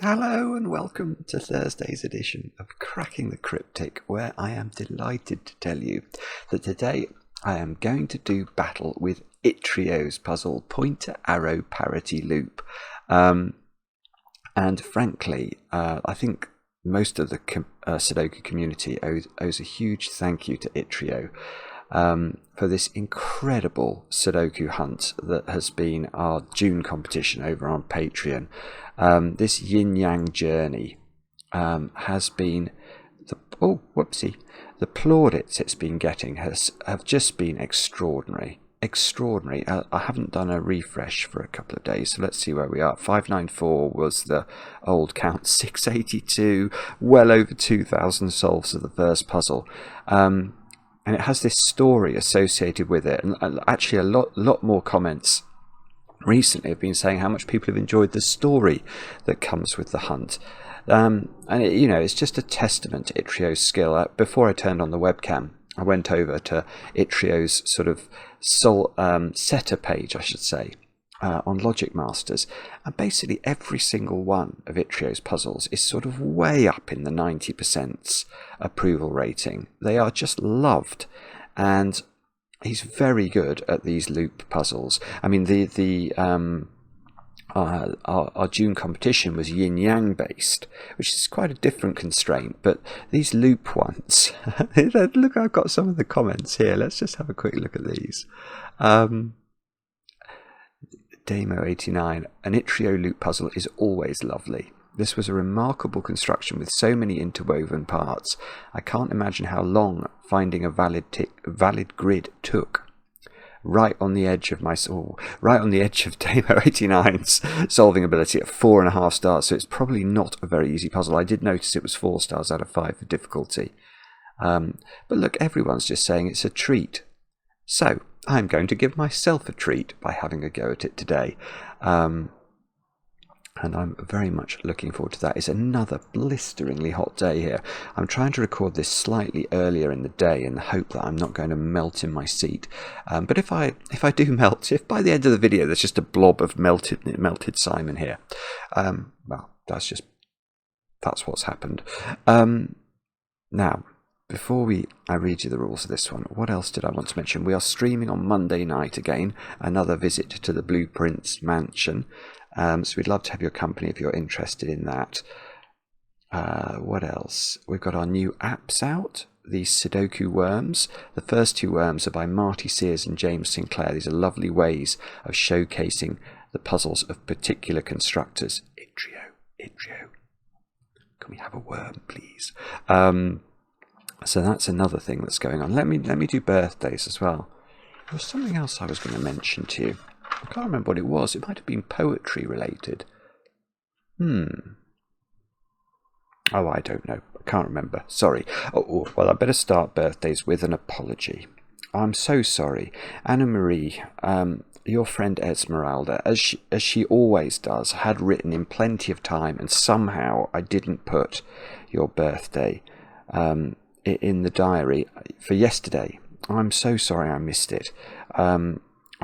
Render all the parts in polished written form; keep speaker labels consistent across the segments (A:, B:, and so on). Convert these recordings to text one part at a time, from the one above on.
A: Hello and welcome to Thursday's edition of Cracking the Cryptic, where I am delighted to tell you that today I am going to do battle with yttrio's puzzle, Pointer Arrow Parity Loop. And frankly, I think most of the Sudoku community owes a huge thank you to yttrio for this incredible Sudoku hunt that has been our June competition over on Patreon. This yin-yang journey has been the plaudits it's been getting have just been extraordinary. I haven't done a refresh for a couple of days, so let's see where we are. 594 was the old count, 682, well over 2,000 solves of the first puzzle. And it has this story associated with it, and actually a lot more comments recently have been saying how much people have enjoyed the story that comes with the hunt. And it's just a testament to yttrio's skill. Before I turned on the webcam, I went over to yttrio's sort of setter page, I should say, on Logic Masters, and basically every single one of yttrio's puzzles is sort of way up in the 90% approval rating. They are just loved, and he's very good at these loop puzzles. I mean, our June competition was yin-yang based, which is quite a different constraint, but these loop ones, look, I've got some of the comments here. Let's just have a quick look at these. Damo89, an yttrio loop puzzle is always lovely. This was a remarkable construction with so many interwoven parts. I can't imagine how long finding a valid grid took. Right on the edge of Damo89's solving ability at 4.5 stars, so it's probably not a very easy puzzle. I did notice it was 4 stars out of 5 for difficulty. But look, everyone's just saying it's a treat. So I'm going to give myself a treat by having a go at it today. And I'm very much looking forward to that. It's another blisteringly hot day here. I'm trying to record this slightly earlier in the day in the hope that I'm not going to melt in my seat. But if I do melt, if by the end of the video there's just a blob of melted Simon here, well, that's what's happened. Now, before I read you the rules of this one, what else did I want to mention? We are streaming on Monday night again, another visit to the Blueprints mansion. So we'd love to have your company if you're interested in that. What else? We've got our new apps out, the Sudoku worms. The first 2 worms are by Marty Sears and James Sinclair. These are lovely ways of showcasing the puzzles of particular constructors. Yttrio. Can we have a worm, please? So that's another thing that's going on. Let me do birthdays as well. There was something else I was going to mention to you. I can't remember what it was. It might have been poetry related. Oh, I don't know. I can't remember. Sorry. Well, I better start birthdays with an apology. I'm so sorry. Anna Marie, your friend Esmeralda, as she always does, had written in plenty of time, and somehow I didn't put your birthday in the diary for yesterday. I'm so sorry I missed it.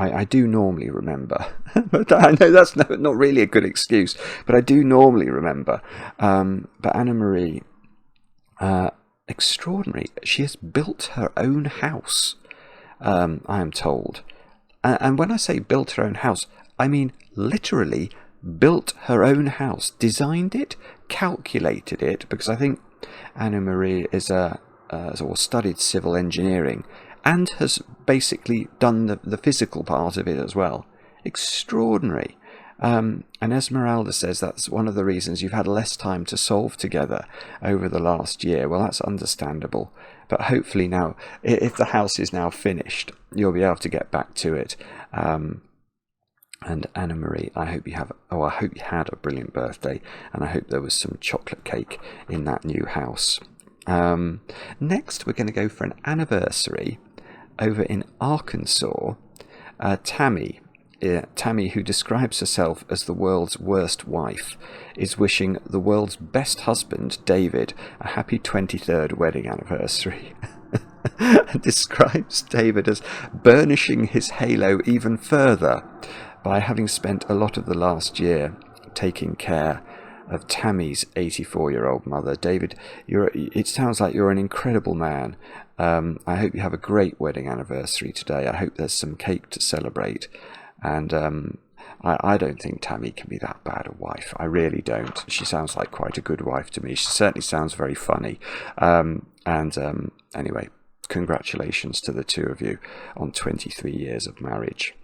A: I do normally remember, but I know that's not really a good excuse, but I do normally remember. But Anna Marie, extraordinary. She has built her own house, I am told. And when I say built her own house, I mean literally built her own house, designed it, calculated it, because I think Anna Marie is studied civil engineering, and has basically done the physical part of it as well. Extraordinary. And Esmeralda says that's one of the reasons you've had less time to solve together over the last year. Well, that's understandable. But hopefully now, if the house is now finished, you'll be able to get back to it. And Anna Marie, I hope you had a brilliant birthday, and I hope there was some chocolate cake in that new house. Next, we're going to go for an anniversary over in Arkansas. Tammy, who describes herself as the world's worst wife, is wishing the world's best husband, David, a happy 23rd wedding anniversary. And describes David as burnishing his halo even further by having spent a lot of the last year taking care of Tammy's 84-year-old mother. David, it sounds like you're an incredible man. I hope you have a great wedding anniversary today. I hope there's some cake to celebrate. And I don't think Tammy can be that bad a wife. I really don't. She sounds like quite a good wife to me. She certainly sounds very funny. Anyway, congratulations to the two of you on 23 years of marriage.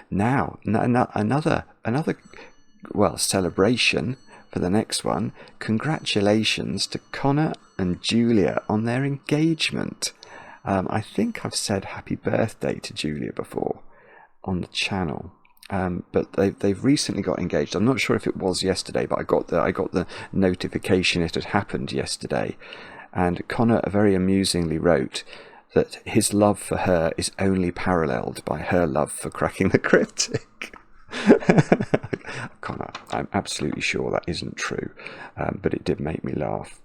A: Now, another celebration for the next one. Congratulations to Connor and Julia on their engagement. I think I've said happy birthday to Julia before on the channel, but they've recently got engaged. I'm not sure if it was yesterday, but I got the notification it had happened yesterday. And Connor very amusingly wrote that his love for her is only paralleled by her love for cracking the cryptic. Connor, I'm absolutely sure that isn't true, but it did make me laugh.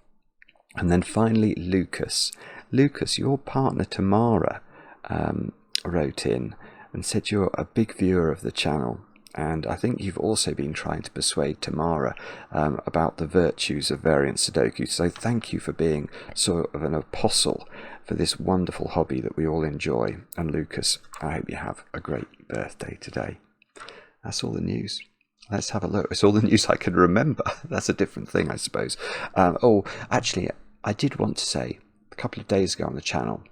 A: And then finally, Lucas, your partner Tamara, wrote in and said you're a big viewer of the channel. And I think you've also been trying to persuade Tamara about the virtues of variant Sudoku. So thank you for being sort of an apostle for this wonderful hobby that we all enjoy. And Lucas, I hope you have a great birthday today. That's all the news. Let's have a look. It's all the news I can remember. That's a different thing, I suppose. Actually, I did want to say, a couple of days ago on the channel,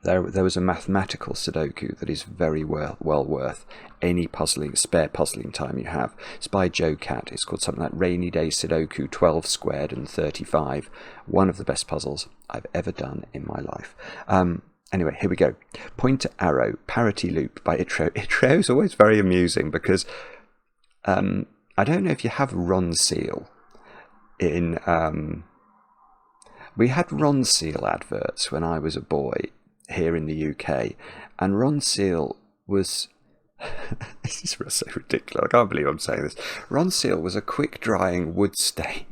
A: there was a mathematical Sudoku that is very well worth any spare puzzling time you have. It's by Joe Cat. It's called something like Rainy Day Sudoku 12 squared and 35. One of the best puzzles I've ever done in my life. Anyway, here we go. Pointer Arrow Parity Loop by yttrio. Yttrio is always very amusing because I don't know if you have Ronseal in... we had Ronseal adverts when I was a boy here in the UK, and Ronseal was this is so ridiculous, I can't believe I'm saying this. Ronseal was a quick drying wood stain,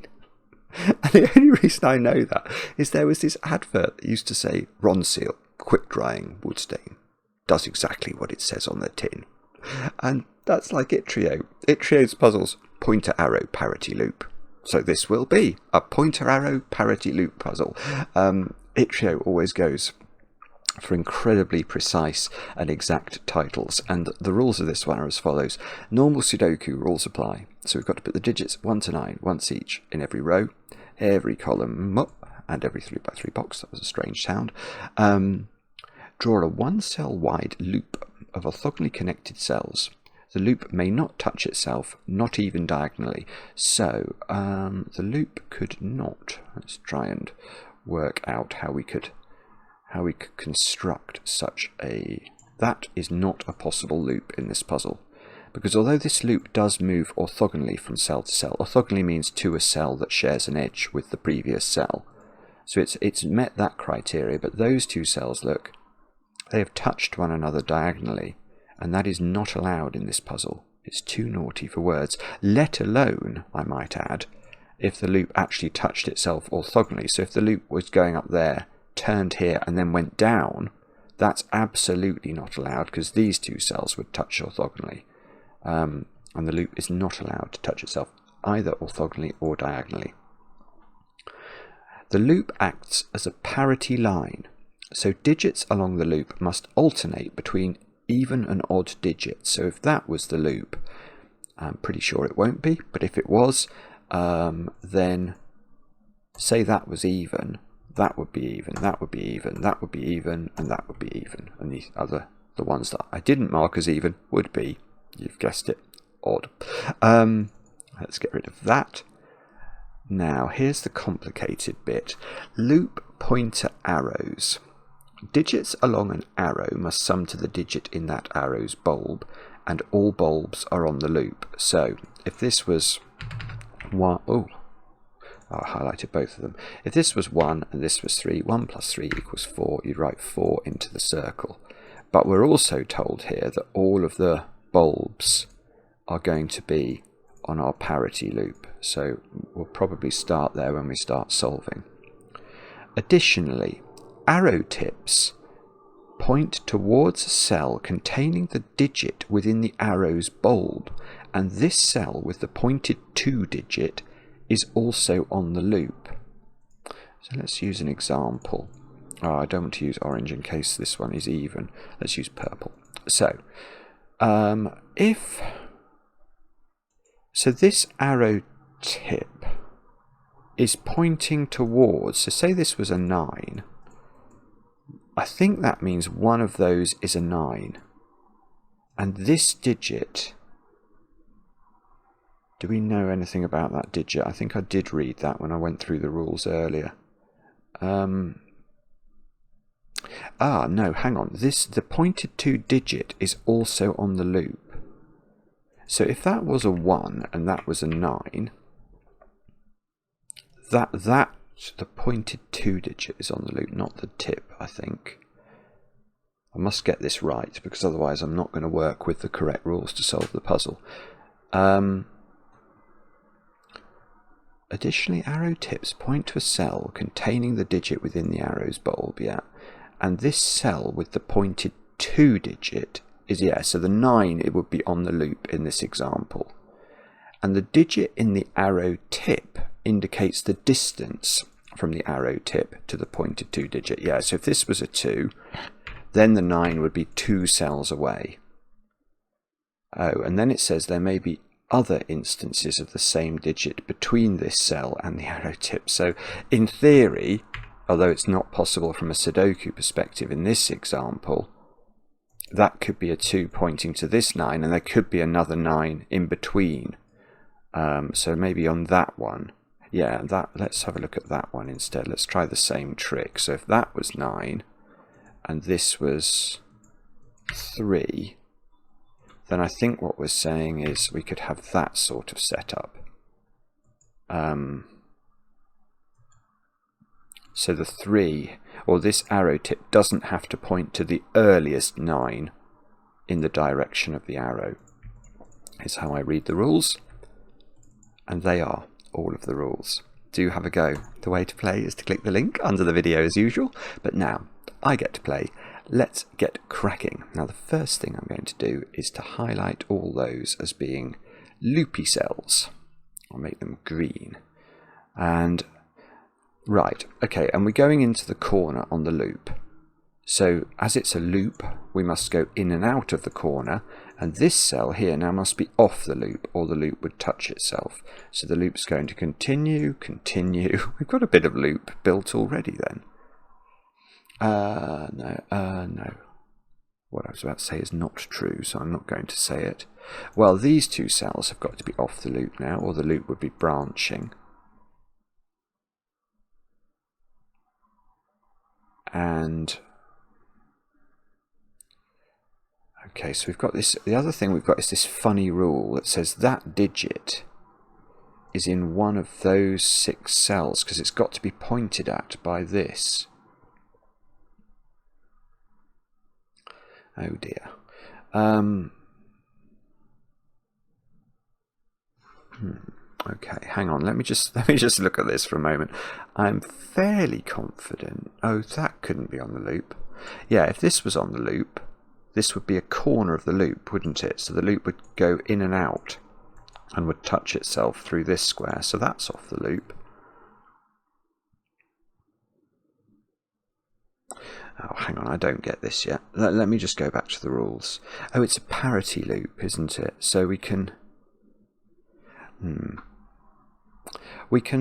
A: and the only reason I know that is there was this advert that used to say Ronseal quick drying wood stain does exactly what it says on the tin. And that's like Yttrio's puzzles. Pointer Arrow Parity Loop. So this will be a Pointer Arrow Parity Loop puzzle. Yttrio always goes for incredibly precise and exact titles, and the rules of this one are as follows. Normal Sudoku rules apply. So we've got to put the digits 1 to 9 once each in every row, every column, and every 3x3 box. That was a strange sound. Draw a 1 cell wide loop of orthogonally connected cells. The loop may not touch itself, not even diagonally. So the loop could not. Let's try and work out how we could construct such a... That is not a possible loop in this puzzle, because although this loop does move orthogonally from cell to cell, orthogonally means to a cell that shares an edge with the previous cell. So it's met that criteria, but those two cells, look, they have touched one another diagonally, and that is not allowed in this puzzle. It's too naughty for words, let alone, I might add, if the loop actually touched itself orthogonally. So if the loop was going up there, turned here, and then went down, that's absolutely not allowed, because these two cells would touch orthogonally. And the loop is not allowed to touch itself either orthogonally or diagonally. The loop acts as a parity line, so digits along the loop must alternate between even and odd digits. So if that was the loop, I'm pretty sure it won't be, but if it was, then say that was even, that would be even, that would be even, that would be even, and that would be even. And the ones that I didn't mark as even would be, you've guessed it, odd. Let's get rid of that. Now, here's the complicated bit. Loop pointer arrows. Digits along an arrow must sum to the digit in that arrow's bulb, and all bulbs are on the loop. So, if this was one, I highlighted both of them. If this was 1 and this was 3, 1 plus 3 equals 4, you'd write 4 into the circle. But we're also told here that all of the bulbs are going to be on our parity loop. So we'll probably start there when we start solving. Additionally, arrow tips point towards a cell containing the digit within the arrow's bulb, and this cell with the pointed 2 digit is also on the loop. So let's use an example. Oh, I don't want to use orange in case this one is even. Let's use purple. So, so this arrow tip is pointing towards, so say this was a 9. I think that means one of those is a 9. And this digit, do we know anything about that digit? I think I did read that when I went through the rules earlier. No, hang on. The pointed 2 digit is also on the loop. So if that was a 1 and that was a 9, the pointed 2 digit is on the loop, not the tip, I think. I must get this right, because otherwise I'm not going to work with the correct rules to solve the puzzle. Additionally, arrow tips point to a cell containing the digit within the arrow's bulb, and this cell with the pointed 2 digit is, so the 9, it would be on the loop in this example. And the digit in the arrow tip indicates the distance from the arrow tip to the pointed 2 digit. So if this was a 2, then the 9 would be 2 cells away. Oh, and then it says there may be other instances of the same digit between this cell and the arrow tip. So in theory, although it's not possible from a Sudoku perspective in this example, that could be a 2 pointing to this 9, and there could be another 9 in between. So maybe on that one, let's have a look at that one instead. Let's try the same trick. So if that was 9 and this was 3, then I think what we're saying is we could have that sort of setup. So the 3, or this arrow tip, doesn't have to point to the earliest 9 in the direction of the arrow, is how I read the rules. And they are all of the rules. Do have a go. The way to play is to click the link under the video as usual, but now I get to play. Let's get cracking. Now the first thing I'm going to do is to highlight all those as being loopy cells. I'll make them green. And right, okay, and we're going into the corner on the loop. So as it's a loop, we must go in and out of the corner, and this cell here now must be off the loop, or the loop would touch itself. So the loop's going to continue. We've got a bit of loop built already then. No. What I was about to say is not true, so I'm not going to say it. Well, these 2 cells have got to be off the loop now, or the loop would be branching. And okay, so we've got this. The other thing we've got is this funny rule that says that digit is in one of those 6 cells because it's got to be pointed at by this. Oh dear. Okay, hang on. Let me just look at this for a moment. I'm fairly confident. Oh, that couldn't be on the loop. Yeah, if this was on the loop, this would be a corner of the loop, wouldn't it? So the loop would go in and out and would touch itself through this square. So that's off the loop. Oh, hang on, I don't get this yet. Let me just go back to the rules. Oh, it's a parity loop, isn't it? So we can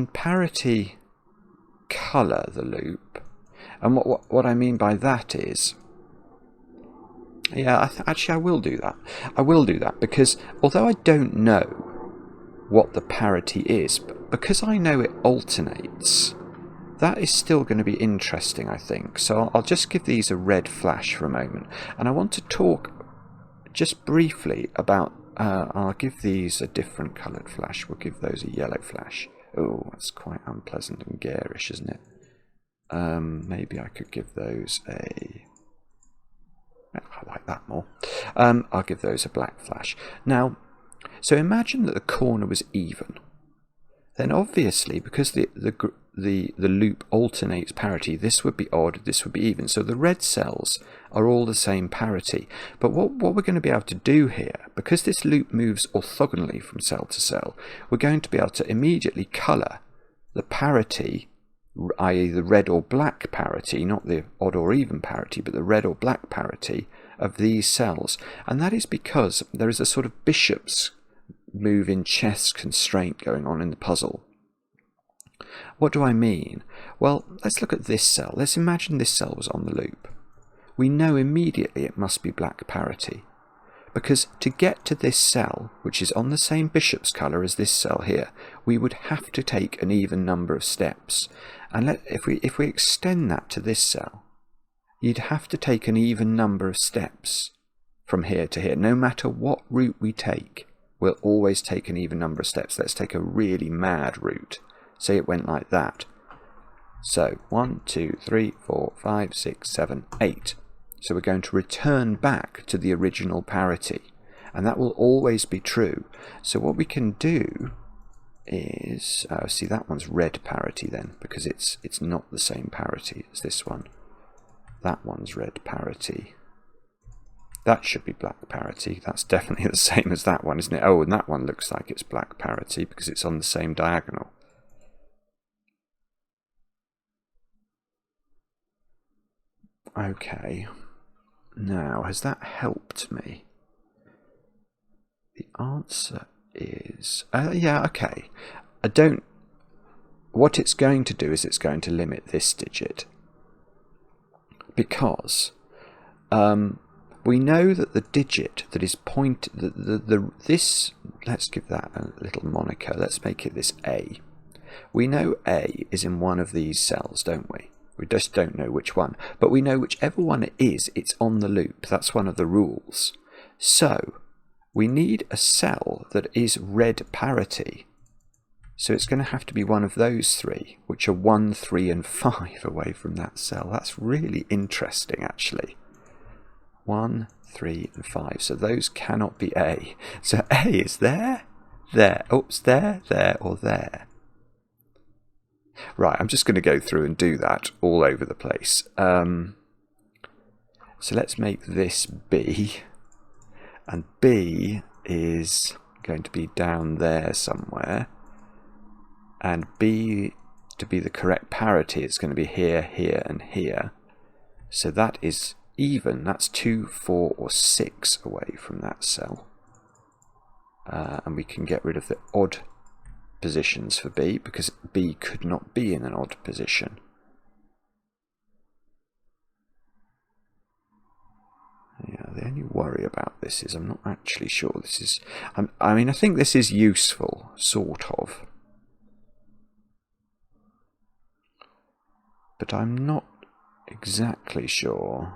A: parity colour the loop. And what I mean by that is, actually I will do that. I will do that because although I don't know what the parity is, because I know it alternates, that is still going to be interesting, I think. So I'll just give these a red flash for a moment. And I want to talk just briefly about, I'll give these a different coloured flash. We'll give those a yellow flash. Oh, that's quite unpleasant and garish, isn't it? Maybe I could give those a... I like that more. I'll give those a black flash. Now, so imagine that the corner was even. Then obviously, because the the loop alternates parity. This would be odd, this would be even. So the red cells are all the same parity. But what we're going to be able to do here, because this loop moves orthogonally from cell to cell, we're going to be able to immediately colour the parity, i.e. the red or black parity, not the odd or even parity, but the red or black parity of these cells. And that is because there is a sort of bishop's move in chess constraint going on in the puzzle. What do I mean? Well, let's look at this cell. Let's imagine this cell was on the loop. We know immediately it must be black parity, because to get to this cell, which is on the same bishop's colour as this cell here, we would have to take an even number of steps. And if we extend that to this cell, you'd have to take an even number of steps from here to here. No matter what route we take, we'll always take an even number of steps. Let's take a really mad route. Say it went like that. So 1, 2, 3, 4, 5, 6, 7, 8. So we're going to return back to the original parity, and that will always be true. So what we can do is, see, that one's red parity then, because it's not the same parity as this one. That one's red parity. That should be black parity. That's definitely the same as that one, isn't it? Oh, and that one looks like it's black parity because it's on the same diagonal. Okay, now has that helped me? The answer is, yeah, okay. What it's going to do is it's going to limit this digit, because we know that the digit that is this, let's give that a little moniker, let's make it this A. We know A is in one of these cells, don't we? We just don't know which one, but we know whichever one it is, it's on the loop. That's one of the rules. So we need a cell that is red parity. So it's going to have to be one of those three, which are 1, 3, and 5 away from that cell. That's really interesting, actually. 1, 3, and 5. So those cannot be A. So A is there, oops, there, or there. Right, I'm just going to go through and do that all over the place. So let's make this B, and B is going to be down there somewhere, and B, to be the correct parity, it's going to be here, here, and here. So that is even, that's 2, 4, or 6 away from that cell. And we can get rid of the odd positions for B, because B could not be in an odd position. Yeah, the only worry about this is I'm not actually sure this is, I mean, I think this is useful, sort of, but I'm not exactly sure.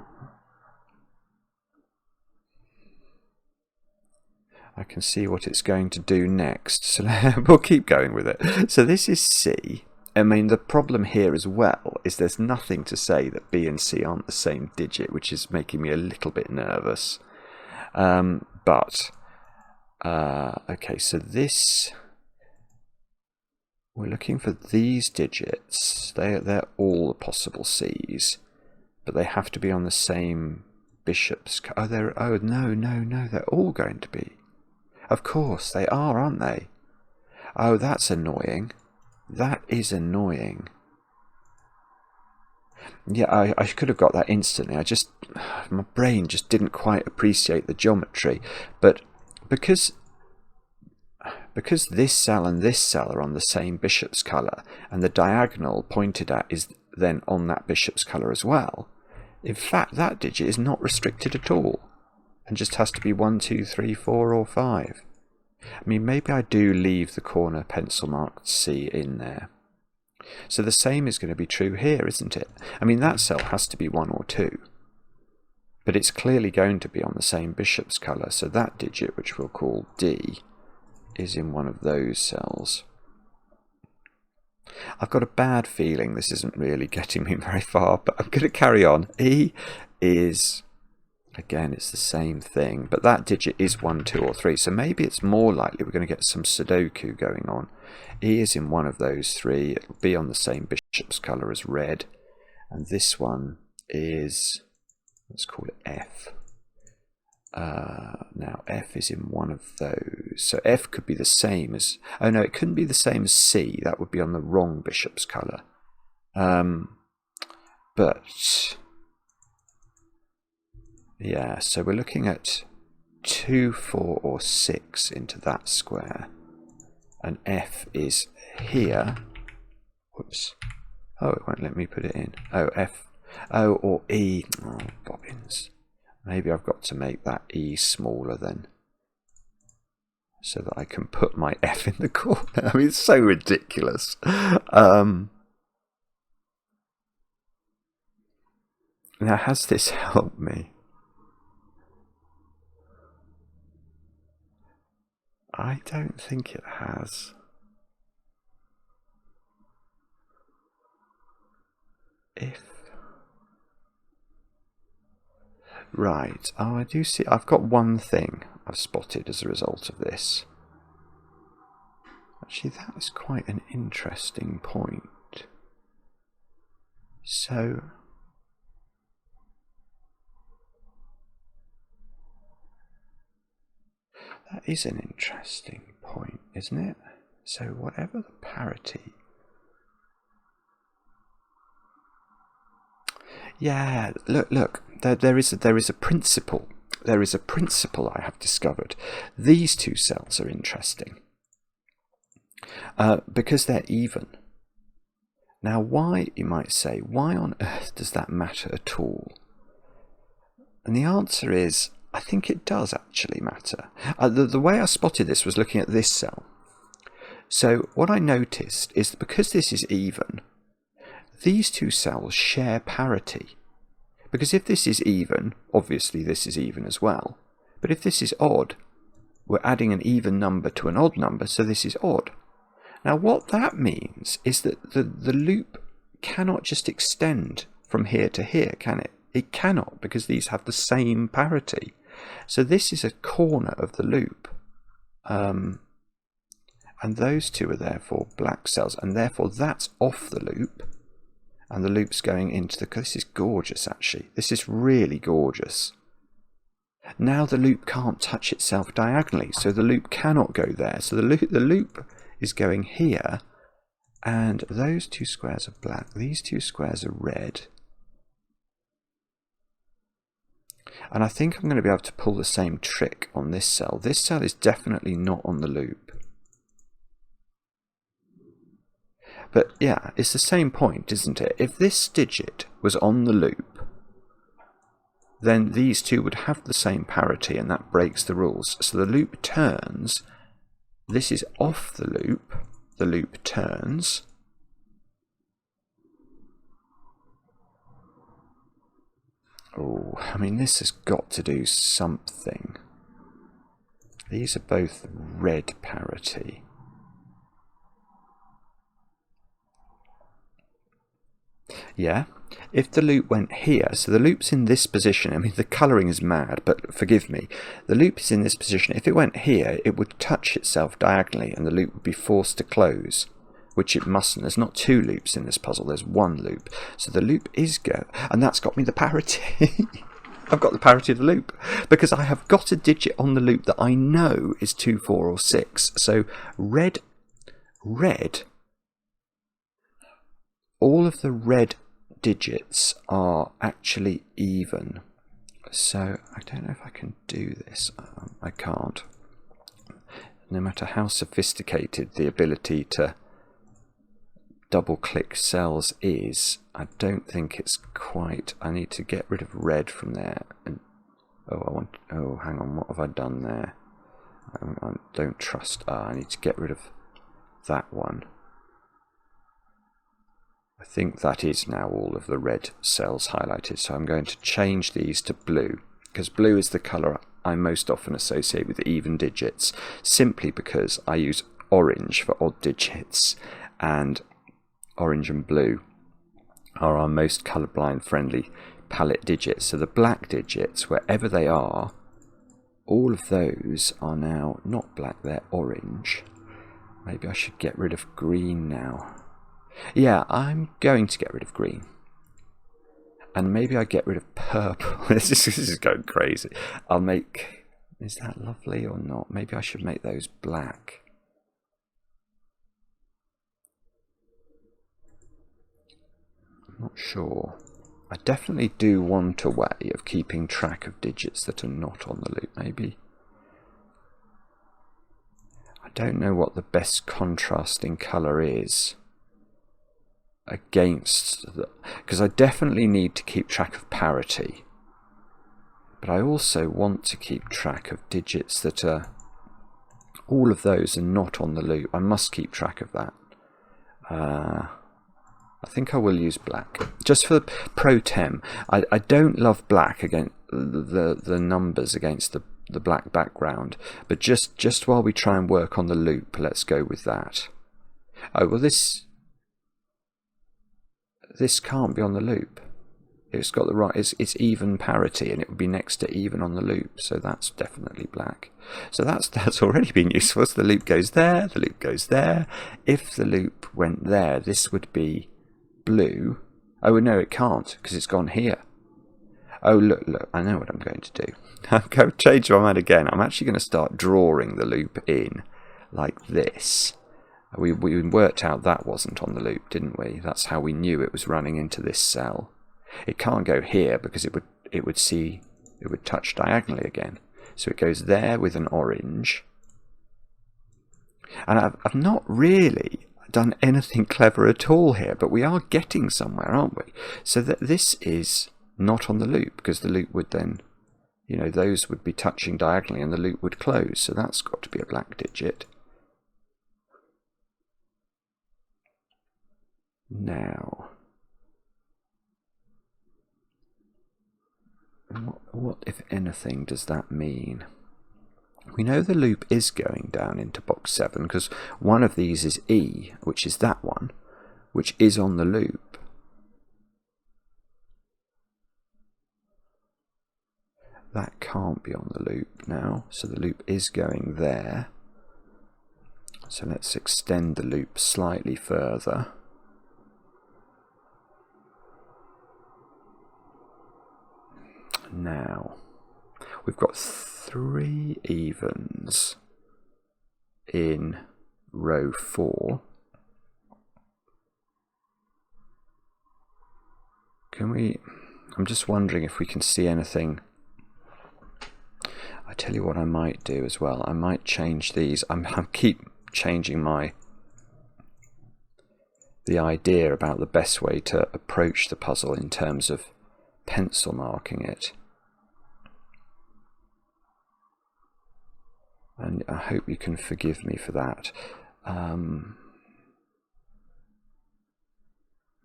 A: I can see what it's going to do next, so we'll keep going with it. So this is C. I mean, the problem here as well is there's nothing to say that B and C aren't the same digit, which is making me a little bit nervous. Okay, so this, we're looking for these digits. They're all the possible C's, but they have to be on the same bishop's. Oh, no, they're all going to be. Of course, they are, aren't they? Oh, that's annoying. That is annoying. Yeah, I could have got that instantly. My brain just didn't quite appreciate the geometry. But because this cell and this cell are on the same bishop's colour, and the diagonal pointed at is then on that bishop's colour as well, in fact, that digit is not restricted at all, and just has to be 1, 2, 3, 4, or 5. I mean, maybe I do leave the corner pencil marked C in there. So the same is going to be true here, isn't it? I mean, that cell has to be 1 or 2. But it's clearly going to be on the same bishop's colour, so that digit, which we'll call D, is in one of those cells. I've got a bad feeling this isn't really getting me very far, but I'm going to carry on. E is Again, it's the same thing, but that digit is 1, 2, or 3, so maybe it's more likely we're going to get some Sudoku going on. E is in one of those three. It'll be on the same bishop's colour as red, and this one is, let's call it F. Now F is in one of those, so F could be the same as, oh no, it couldn't be the same as C, that would be on the wrong bishop's colour. But yeah, so we're looking at 2, 4, or 6 into that square, and F is here. Whoops. Oh, it won't let me put it in. Oh, F. Oh, or E. Oh, bobbins. Maybe I've got to make that E smaller then, so that I can put my F in the corner. I mean, it's so ridiculous. Now, has this helped me? I don't think it has. Right, oh, I do see, I've got one thing I've spotted as a result of this. Actually, that is quite an interesting point. So, that is an interesting point, isn't it? So whatever the parity... Yeah, look, there is a principle. There is a principle I have discovered. These two cells are interesting because they're even. Now, why, you might say, why on earth does that matter at all? And the answer is, I think it does actually matter. The way I spotted this was looking at this cell. So what I noticed is that because this is even, these two cells share parity. Because if this is even, obviously this is even as well. But if this is odd, we're adding an even number to an odd number, so this is odd. Now what that means is that the loop cannot just extend from here to here, can it? It cannot, because these have the same parity. So this is a corner of the loop. And those two are therefore black cells, and therefore that's off the loop. And the loop's going into the... This is gorgeous, actually. This is really gorgeous. Now the loop can't touch itself diagonally, so the loop cannot go there. So the loop is going here, and those two squares are black. These two squares are red. And I think I'm going to be able to pull the same trick on this cell. This cell is definitely not on the loop. But yeah, it's the same point, isn't it? If this digit was on the loop, then these two would have the same parity, and that breaks the rules. So the loop turns, this is off the loop turns. Oh, I mean, this has got to do something. These are both red parity. Yeah, if the loop went here, so the loop's in this position, I mean the colouring is mad, but forgive me, the loop is in this position. If it went here, it would touch itself diagonally and the loop would be forced to close, which it mustn't. There's not two loops in this puzzle, there's one loop. So the loop is go, and that's got me the parity. I've got the parity of the loop, because I have got a digit on the loop that I know is 2, 4, or 6. So red, all of the red digits are actually even. So I don't know if I can do this. I can't. No matter how sophisticated the ability to double click cells is, I don't think it's quite... I need to get rid of red from there. And oh, hang on, what have I done there? I don't trust... I need to get rid of that one. I think that is now all of the red cells highlighted, so I'm going to change these to blue, because blue is the colour I most often associate with even digits, simply because I use orange for odd digits, and orange and blue are our most colourblind friendly palette digits. So the black digits, wherever they are, all of those are now not black, they're orange. Maybe I should get rid of green now. Yeah, I'm going to get rid of green. And maybe I get rid of purple. This is going crazy. I'll make... Is that lovely or not? Maybe I should make those black. I'm not sure. I definitely do want a way of keeping track of digits that are not on the loop, maybe. I don't know what the best contrasting colour is against the... Because I definitely need to keep track of parity. But I also want to keep track of digits that are... All of those are not on the loop. I must keep track of that. I think I will use black. Just for the pro tem, I don't love black against the numbers against the black background. But just while we try and work on the loop, let's go with that. Oh, well this can't be on the loop. It's got the right, it's even parity, and it would be next to even on the loop, so that's definitely black. So that's already been useful. So the loop goes there, the loop goes there. If the loop went there, this would be blue. Oh no, it can't, because it's gone here. Oh look, I know what I'm going to do. I'm going to change my mind again. I'm actually going to start drawing the loop in like this. We worked out that wasn't on the loop, didn't we? That's how we knew it was running into this cell. It can't go here because it would touch diagonally again. So it goes there with an orange. And I've not really done anything clever at all here, but we are getting somewhere, aren't we? So that this is not on the loop, because the loop would then, you know, those would be touching diagonally and the loop would close. So that's got to be a black digit. Now, what if anything does that mean? We know the loop is going down into box 7 because one of these is E, which is that one, which is on the loop. That can't be on the loop now, so the loop is going there. So let's extend the loop slightly further. Now, we've got 3 evens in row 4. Can we... I'm just wondering if we can see anything. I tell you what I might do as well. I might change these. I keep changing the idea about the best way to approach the puzzle in terms of pencil marking it. And I hope you can forgive me for that.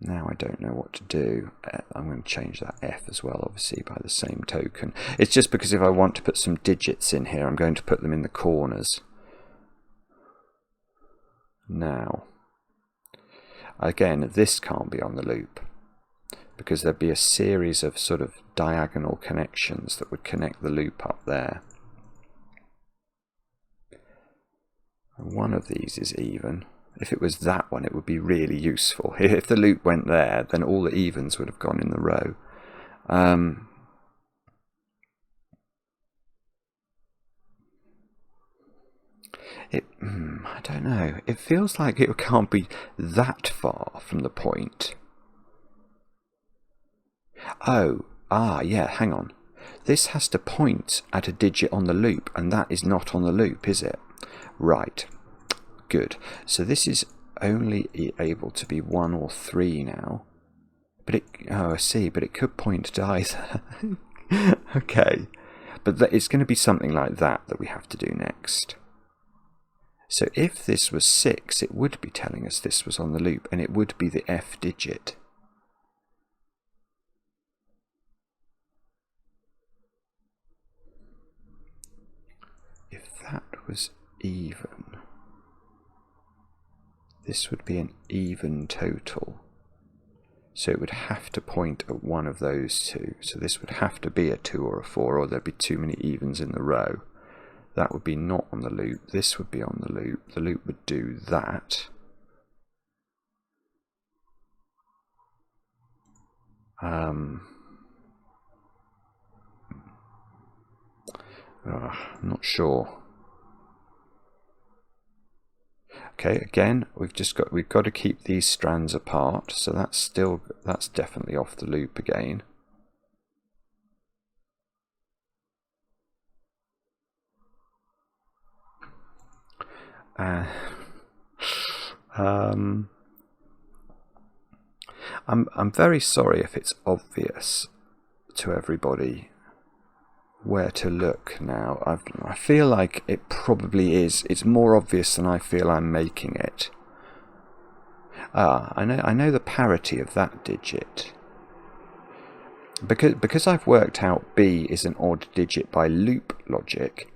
A: Now I don't know what to do. I'm going to change that F as well, obviously, by the same token. It's just because if I want to put some digits in here, I'm going to put them in the corners. Now, again, this can't be on the loop, because there'd be a series of sort of diagonal connections that would connect the loop up there. And one of these is even. If it was that one, it would be really useful. If the loop went there, then all the evens would have gone in the row. I don't know. It feels like it can't be that far from the point. Yeah, hang on. This has to point at a digit on the loop, and that is not on the loop, is it? Right. Good. So this is only able to be 1 or 3 now. But I see, but it could point to either. Okay. But it's going to be something like that we have to do next. So if this was 6, it would be telling us this was on the loop, and it would be the F digit. If that was even, this would be an even total. So it would have to point at one of those two. So this would have to be a 2 or a 4, or there'd be too many evens in the row. That would be not on the loop. This would be on the loop. The loop would do that. I'm not sure. Okay, again, we've got to keep these strands apart, so that's definitely off the loop again. I'm very sorry if it's obvious to everybody where to look now. I feel like it probably is. It's more obvious than I feel I'm making it. I know the parity of that digit. Because I've worked out B is an odd digit by loop logic,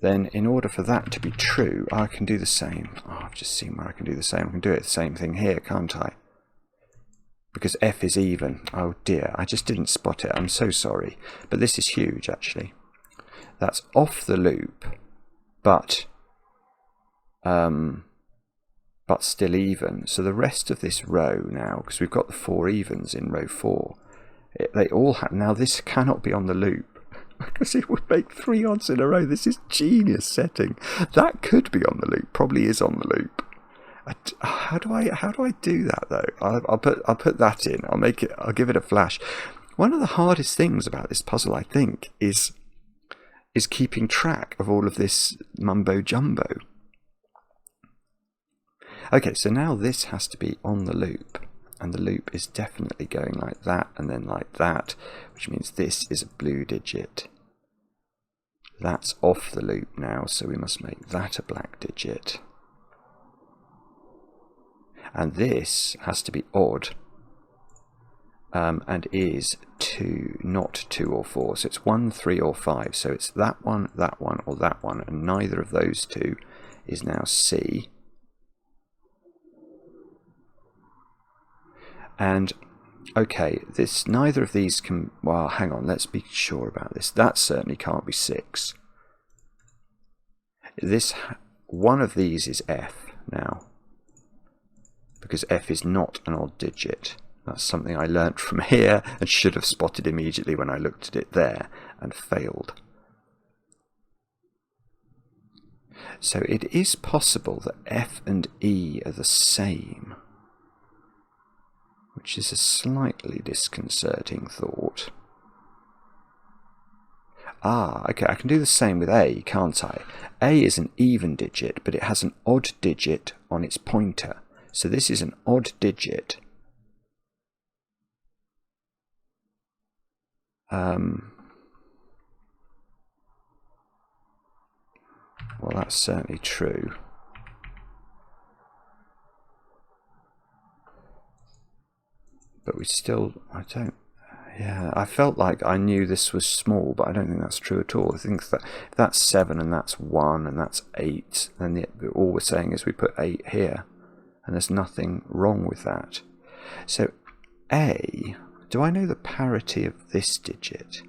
A: then in order for that to be true, I can do the same. Oh, I've just seen where I can do the same. I can do it the same thing here, can't I? Because F is even. Oh dear, I just didn't spot it. I'm so sorry. But this is huge, actually. That's off the loop, but still even. So the rest of this row now, because we've got the 4 evens in row 4, they all have. Now this cannot be on the loop, because it would make 3 odds in a row. This is genius setting. That could be on the loop. Probably is on the loop. How do I do that though? I'll put that in. I'll give it a flash. One of the hardest things about this puzzle, I think, is keeping track of all of this mumbo jumbo. Okay, so now this has to be on the loop, and the loop is definitely going like that and then like that, which means this is a blue digit. That's off the loop now, so we must make that a black digit. And this has to be odd, and is 2, not 2 or 4. So it's 1, 3 or 5. So it's that one, or that one, and neither of those two is now C. And okay, neither of these can. Well, hang on. Let's be sure about this. That certainly can't be 6. One of these is F now, because F is not an odd digit. That's something I learnt from here and should have spotted immediately when I looked at it there and failed. So it is possible that F and E are the same, which is a slightly disconcerting thought. Okay, I can do the same with A, can't I? A is an even digit, but it has an odd digit on its pointer. So this is an odd digit. Well, that's certainly true. But we still, I felt like I knew this was small, but I don't think that's true at all. I think that if that's 7 and that's 1 and that's 8, then all we're saying is we put 8 here. And there's nothing wrong with that. So A, do I know the parity of this digit?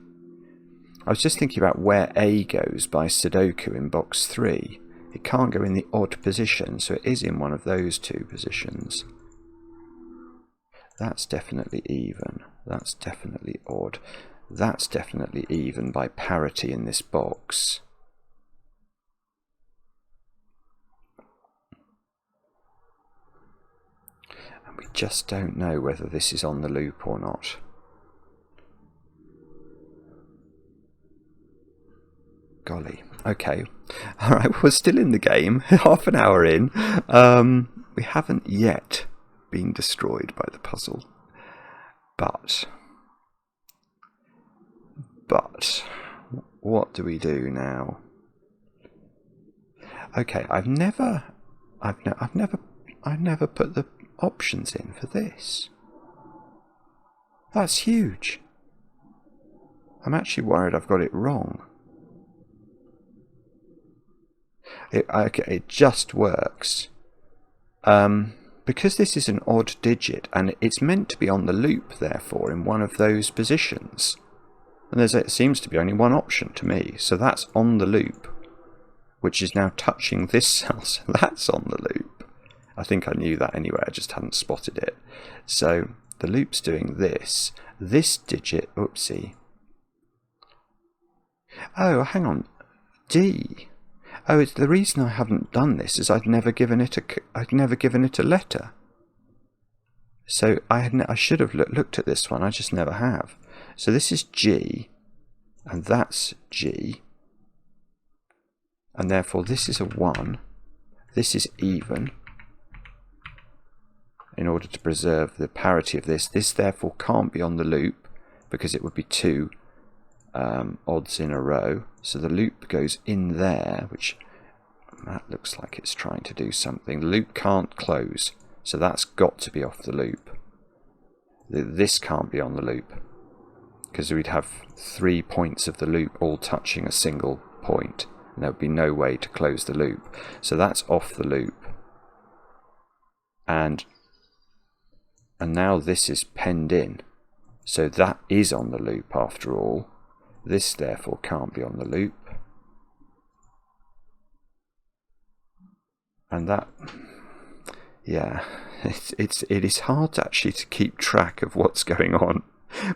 A: I was just thinking about where A goes by Sudoku in box 3. It can't go in the odd position, so it is in one of those two positions. That's definitely even. That's definitely odd. That's definitely even by parity in this box. We just don't know whether this is on the loop or not. Golly. Okay. Alright, we're still in the game. Half an hour in. We haven't yet been destroyed by the puzzle. But what do we do now? Okay, I've never put the options in for this. That's huge. I'm actually worried I've got it wrong. It just works. because this is an odd digit, and it's meant to be on the loop, therefore, in one of those positions. And it seems to be only one option to me. So that's on the loop, which is now touching this cell. So that's on the loop. I think I knew that anyway, I just hadn't spotted it. So the loop's doing this. This digit, oopsie. Oh, hang on. D. Oh, it's the reason I haven't done this is I'd never given it a letter. So I should have looked at this one. I just never have. So this is G, and that's G, and therefore this is a 1. This is even. In order to preserve the parity of this, this therefore can't be on the loop because it would be 2 odds in a row. So the loop goes in there, which that looks like it's trying to do something. The loop can't close, so that's got to be off the loop. This can't be on the loop because we'd have 3 points of the loop all touching a single point, and there would be no way to close the loop. So that's off the loop. And now this is penned in, so that is on the loop after all. This therefore can't be on the loop, and that, yeah, it is hard actually to keep track of what's going on,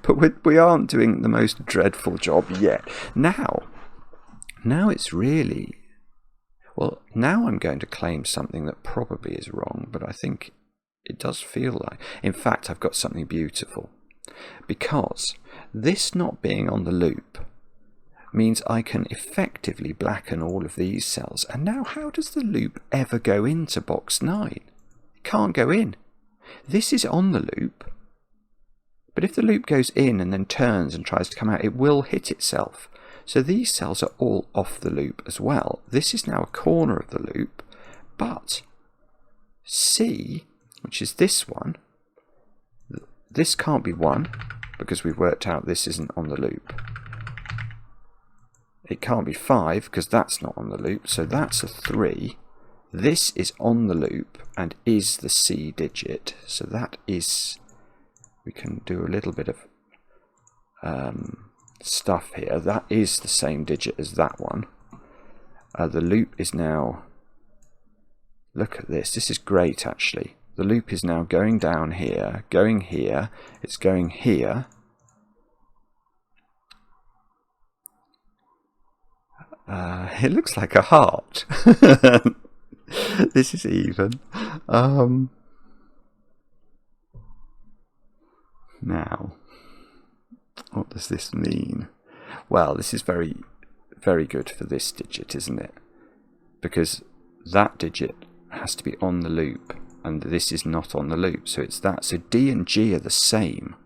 A: but we aren't doing the most dreadful job yet. Now it's really, well, now I'm going to claim something that probably is wrong, but I think it does feel like, in fact, I've got something beautiful. Because this not being on the loop means I can effectively blacken all of these cells. And now how does the loop ever go into box 9? It can't go in. This is on the loop. But if the loop goes in and then turns and tries to come out, it will hit itself. So these cells are all off the loop as well. This is now a corner of the loop. But C, which is this one, this can't be 1 because we've worked out this isn't on the loop. It can't be 5 because that's not on the loop, so that's a 3. This is on the loop and is the C digit, so that is, we can do a little bit of stuff here. That is the same digit as that one. The loop is now, look at this, this is great actually. The loop is now going down here, going here, it's going here. It looks like a heart. This is even. Now, what does this mean? Well, this is very, very good for this digit, isn't it? Because that digit has to be on the loop, and this is not on the loop, so it's that. So D and G are the same.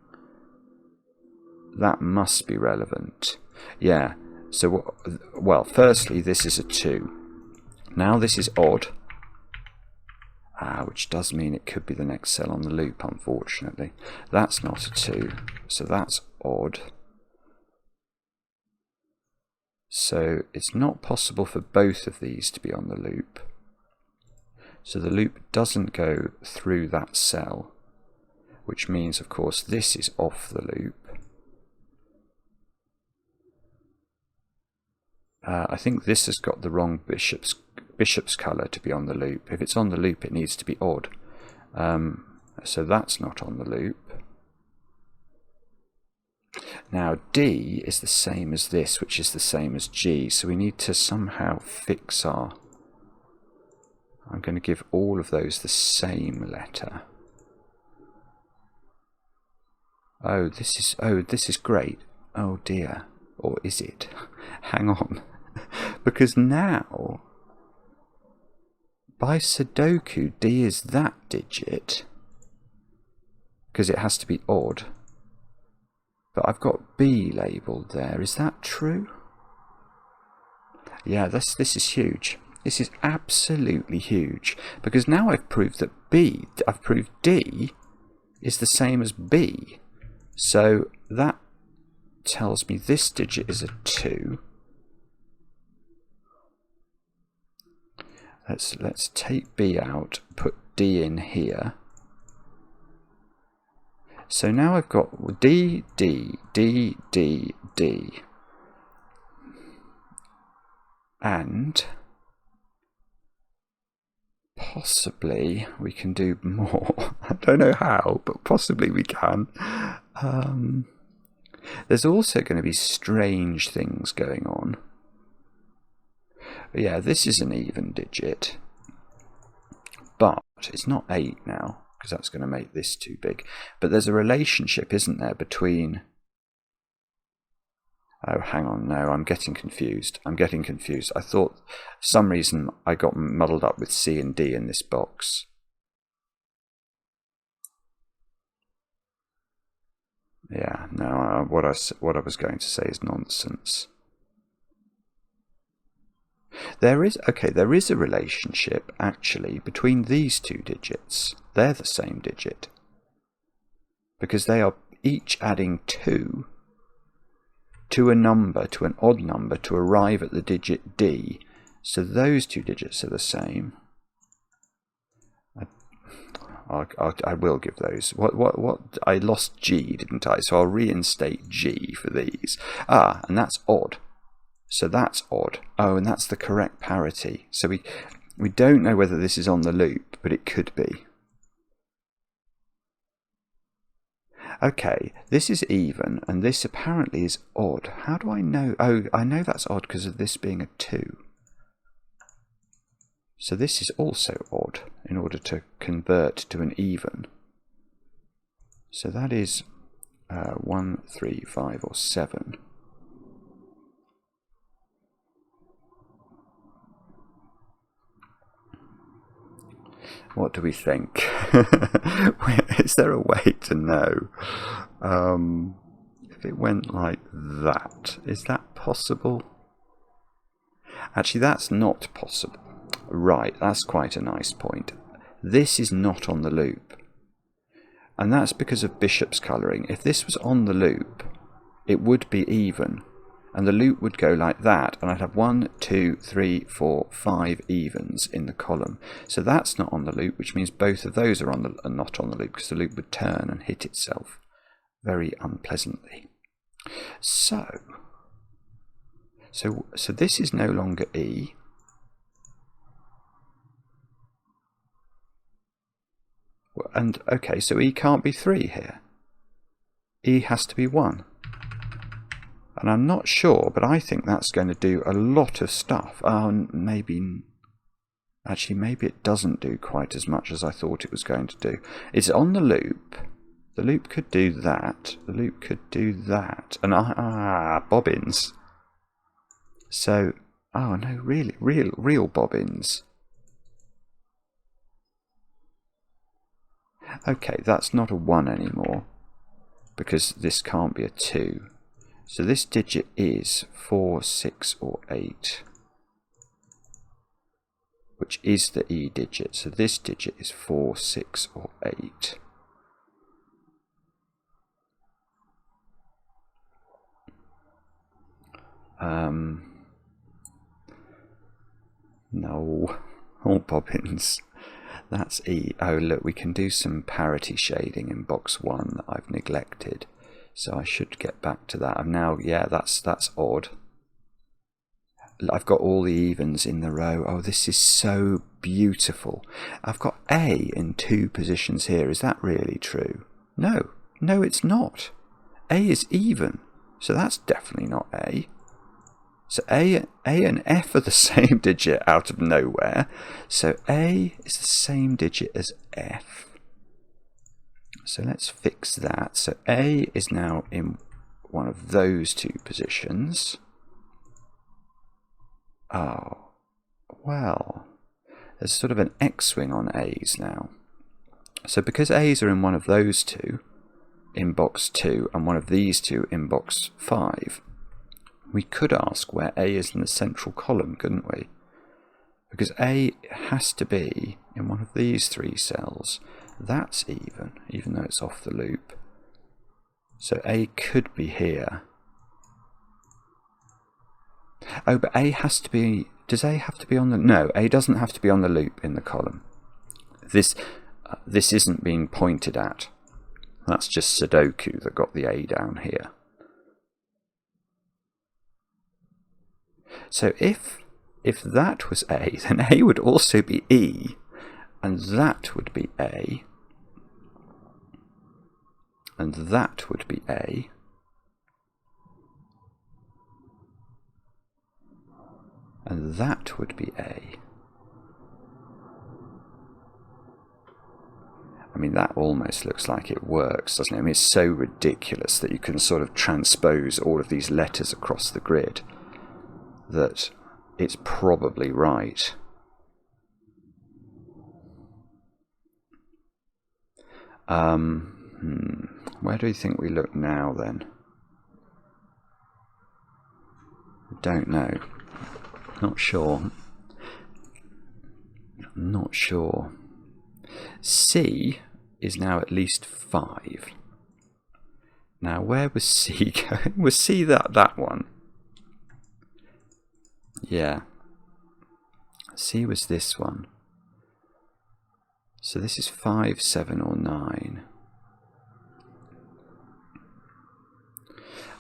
A: That must be relevant. Yeah. So, well, firstly, this is a 2. Now this is odd, which does mean it could be the next cell on the loop, unfortunately. That's not a 2, so that's odd. So it's not possible for both of these to be on the loop. So the loop doesn't go through that cell, which means, of course, this is off the loop. I think this has got the wrong bishop's colour to be on the loop. If it's on the loop, it needs to be odd. So that's not on the loop. Now D is the same as this, which is the same as G. So we need to somehow fix our... I'm going to give all of those the same letter. Oh, this is great. Oh dear. Or is it? Hang on. Because now, by Sudoku, D is that digit, because it has to be odd. But I've got B labelled there. Is that true? Yeah, this is huge. This is absolutely huge. Because now I've proved that I've proved D is the same as B. So that tells me this digit is a 2. Let's take B out, put D in here. So now I've got D, D, D, D, D. And possibly we can do more. I don't know how, but possibly we can. There's also going to be strange things going on. Yeah, this is an even digit, but it's not 8 now, because that's going to make this too big. But there's a relationship, isn't there, between... Oh, hang on, no, I'm getting confused. I thought, for some reason, I got muddled up with C and D in this box. Yeah, no, what I was going to say is nonsense. There is a relationship, actually, between these two digits. They're the same digit. Because they are each adding 2 to a number, to an odd number, to arrive at the digit D. So those two digits are the same. I will give those. What? I lost G, didn't I? So I'll reinstate G for these. Ah, and that's odd. So that's odd. Oh, and that's the correct parity. So we don't know whether this is on the loop, but it could be. Okay, this is even, and this apparently is odd. How do I know? Oh, I know that's odd because of this being a 2. So this is also odd in order to convert to an even. So that is 1, 3, 5, or 7. What do we think? Is there a way to know? If it went like that, is that possible? Actually, that's not possible. Right, that's quite a nice point. This is not on the loop. And that's because of Bishop's colouring. If this was on the loop, it would be even. And the loop would go like that, and I'd have 1, 2, 3, 4, 5 evens in the column. So that's not on the loop, which means both of those are not on the loop, because the loop would turn and hit itself very unpleasantly. So this is no longer E. And okay, so E can't be 3 here. E has to be 1. And I'm not sure, but I think that's going to do a lot of stuff. Actually, maybe it doesn't do quite as much as I thought it was going to do. It's on the loop. The loop could do that. The loop could do that. And bobbins. So, oh no, really, real bobbins. Okay, that's not a 1 anymore, because this can't be a 2. So this digit is 4, 6, or 8, which is the E digit. So this digit is 4, 6, or 8. No, all bobbins. That's E. Oh, look, we can do some parity shading in box 1 that I've neglected. So I should get back to that. Yeah, that's odd. I've got all the evens in the row. Oh, this is so beautiful. I've got A in 2 positions here. Is that really true? No, it's not. A is even, so that's definitely not A. So A and F are the same digit out of nowhere. So A is the same digit as F. So let's fix that. So A is now in one of those 2 positions. Oh, well, there's sort of an X-wing on A's now. So because A's are in one of those 2 in box 2 and one of these 2 in box 5, we could ask where A is in the central column, couldn't we? Because A has to be in one of these 3 cells. That's even though it's off the loop. So A could be here. Oh, but A has to be... Does A have to be on the... No, A doesn't have to be on the loop in the column. this isn't being pointed at. That's just Sudoku that got the A down here. So if that was A, then A would also be E, and that would be A, and that would be A, and that would be A. I mean, that almost looks like it works, doesn't it? I mean, it's so ridiculous that you can sort of transpose all of these letters across the grid that it's probably right. Where do you think we look now then? I don't know. Not sure. Not sure. C is now at least 5. Now, where was C going? Was C that one? Yeah. C was this one. So this is 5, 7, or 9.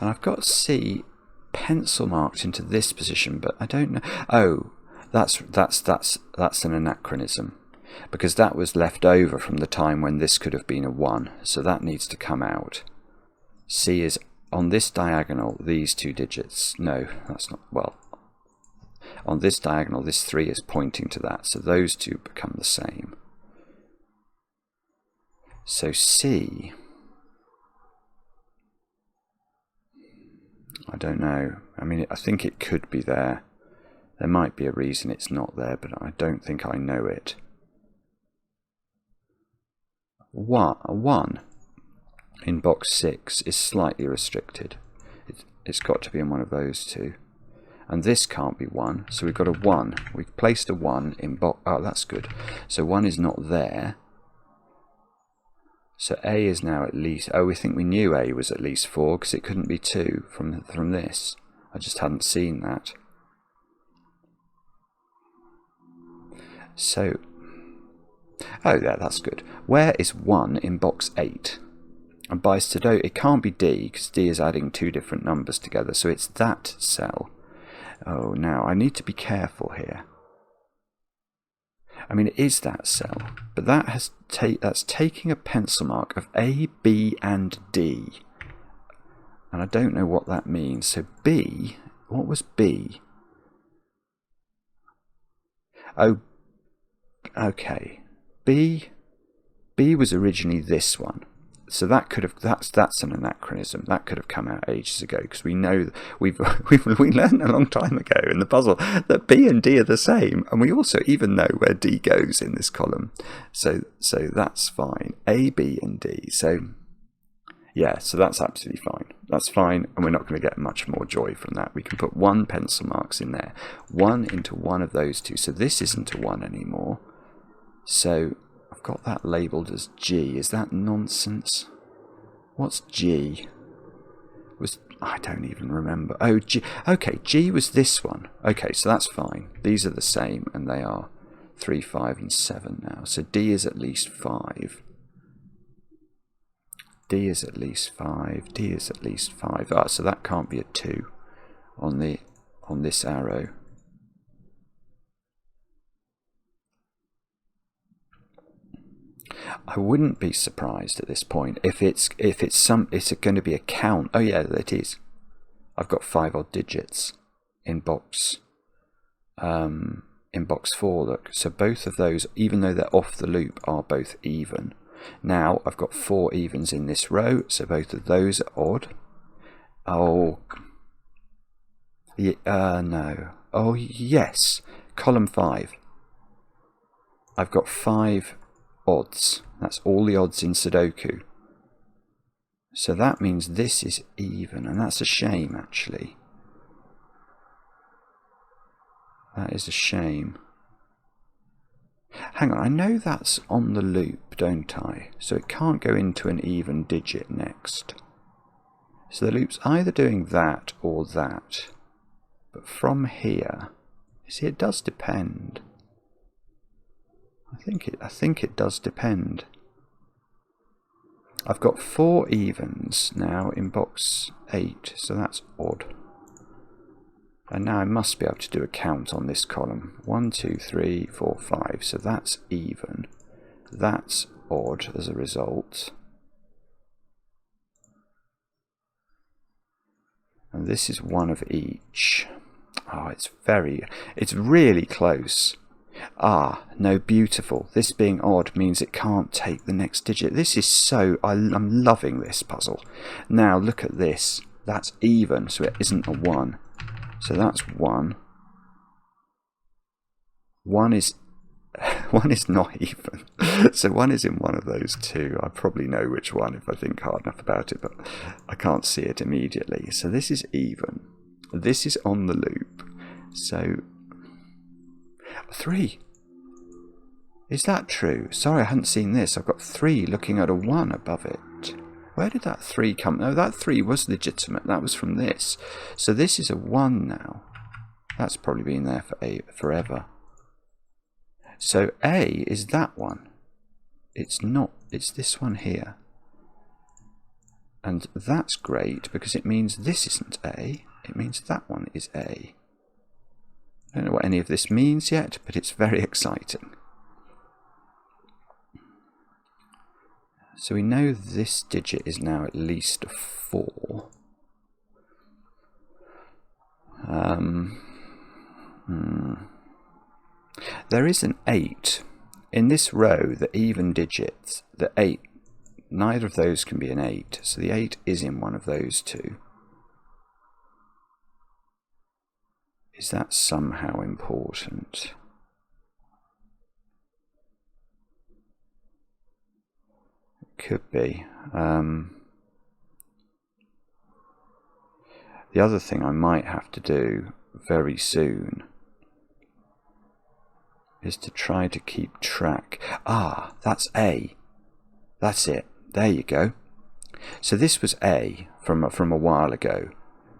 A: And I've got C pencil marked into this position, but I don't know. Oh, that's an anachronism, because that was left over from the time when this could have been a 1, so that needs to come out. C is on this diagonal, these 2 digits. No, that's not, well, on this diagonal, this 3 is pointing to that, so those two become the same. So C, I don't know. I mean, I think it could be there. There might be a reason it's not there, but I don't think I know it. 1 in box 6 is slightly restricted. It's got to be in one of those two. And this can't be 1, so we've got a 1. We've placed a 1 in box... Oh, that's good. So 1 is not there. So A is now at least... Oh, we think we knew A was at least 4, because it couldn't be 2 from this. I just hadn't seen that. So... Oh, yeah, that's good. Where is 1 in box 8? And by Sudoku, it can't be D, because D is adding 2 different numbers together, so it's that cell. Oh, now, I need to be careful here. I mean, it is that cell, but that's taking a pencil mark of A, B, and D. And I don't know what that means. So B, what was B? Oh, okay. B was originally this one. So that could have that's an anachronism. That could have come out ages ago, because we know we learned a long time ago in the puzzle that B and D are the same, and we also even know where D goes in this column. So that's fine. A, B, and D. So yeah, so that's absolutely fine. That's fine, and we're not going to get much more joy from that. We can put 1 pencil marks in there, 1 into one of those two. So this isn't a 1 anymore. So I've got that labelled as G. Is that nonsense? What's G? I don't even remember. Oh, G. Okay, G was this one. Okay, so that's fine. These are the same, and they are 3, 5, and 7 now. So D is at least 5. D is at least 5. D is at least 5. Ah, so that can't be a 2 on this arrow. I wouldn't be surprised at this point if it's going to be a count. Oh yeah, it is. I've got 5 odd digits in box 4. Look, so both of those, even though they're off the loop, are both even. Now I've got 4 evens in this row, so both of those are odd. Oh, yeah, no. Oh yes, column 5. I've got 5 odds. That's all the odds in Sudoku. So that means this is even, and that's a shame, actually. That is a shame. Hang on, I know that's on the loop, don't I? So it can't go into an even digit next. So the loop's either doing that or that. But from here, you see, it does depend. I think it does depend. I've got 4 evens now in box 8, so that's odd. And now I must be able to do a count on this column. 1, 2, 3, 4, 5. So that's even. That's odd as a result. And this is one of each. Oh, it's really close. Ah, no, beautiful. This being odd means it can't take the next digit. This is so... I'm loving this puzzle. Now, look at this. That's even, so it isn't a 1. So that's 1. 1 is... 1 is not even. So 1 is in one of those two. I probably know which one if I think hard enough about it, but I can't see it immediately. So this is even. This is on the loop. So... 3. Is that true? Sorry, I hadn't seen this. I've got 3 looking at a 1 above it. Where did that 3 come? No, that 3 was legitimate. That was from this. So this is a 1 now. That's probably been there for forever. So A is that one. It's not. It's this one here. And that's great because it means this isn't A. It means that one is A. I don't know what any of this means yet, but it's very exciting. So we know this digit is now at least a 4. There is an 8. In this row, the even digits, the 8, neither of those can be an 8. So the 8 is in one of those two. Is that somehow important? It could be. The other thing I might have to do very soon is to try to keep track. Ah, that's A. That's it. There you go. So this was A from a while ago,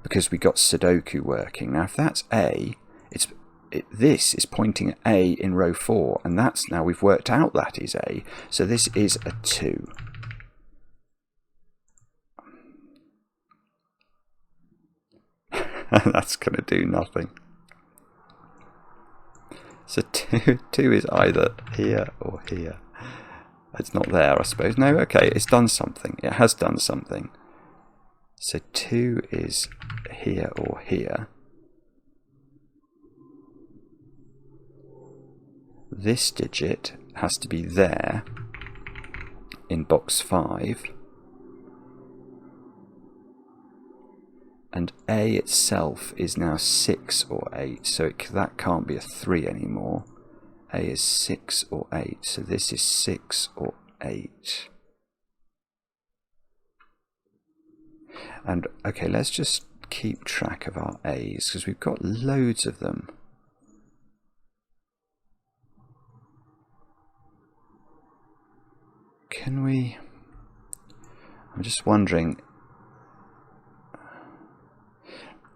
A: because we got Sudoku working. Now if that's A, this is pointing at A in row 4, and that's now we've worked out that is A. So this is a 2. That's going to do nothing. So 2 is either here or here. It's not there, I suppose. No, okay, it's done something. It has done something. So 2 is here or here. This digit has to be there in box 5. And A itself is now 6 or 8, so that can't be a 3 anymore. A is 6 or 8, so this is 6 or 8. And okay, let's just keep track of our A's, because we've got loads of them. Can we... I'm just wondering...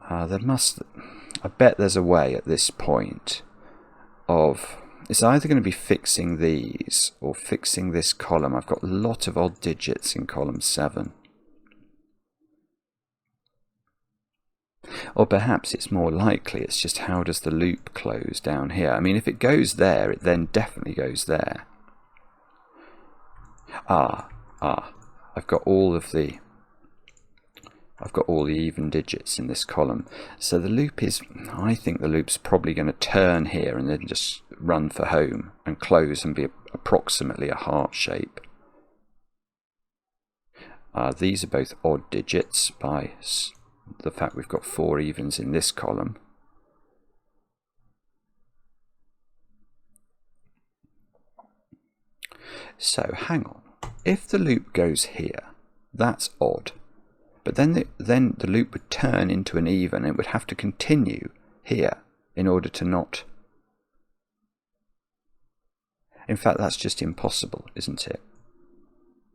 A: I bet there's a way at this point of... It's either going to be fixing these or fixing this column. I've got a lot of odd digits in column 7. Or perhaps it's more likely it's just how does the loop close down here. I mean, if it goes there, it then definitely goes there. I've got all the even digits in this column. So the loop is, I think the loop's probably going to turn here and then just run for home and close and be approximately a heart shape. These are both odd digits by the fact we've got 4 evens in this column. So hang on, if the loop goes here, that's odd. But then the loop would turn into an even. It would have to continue here in order to not... In fact, that's just impossible, isn't it?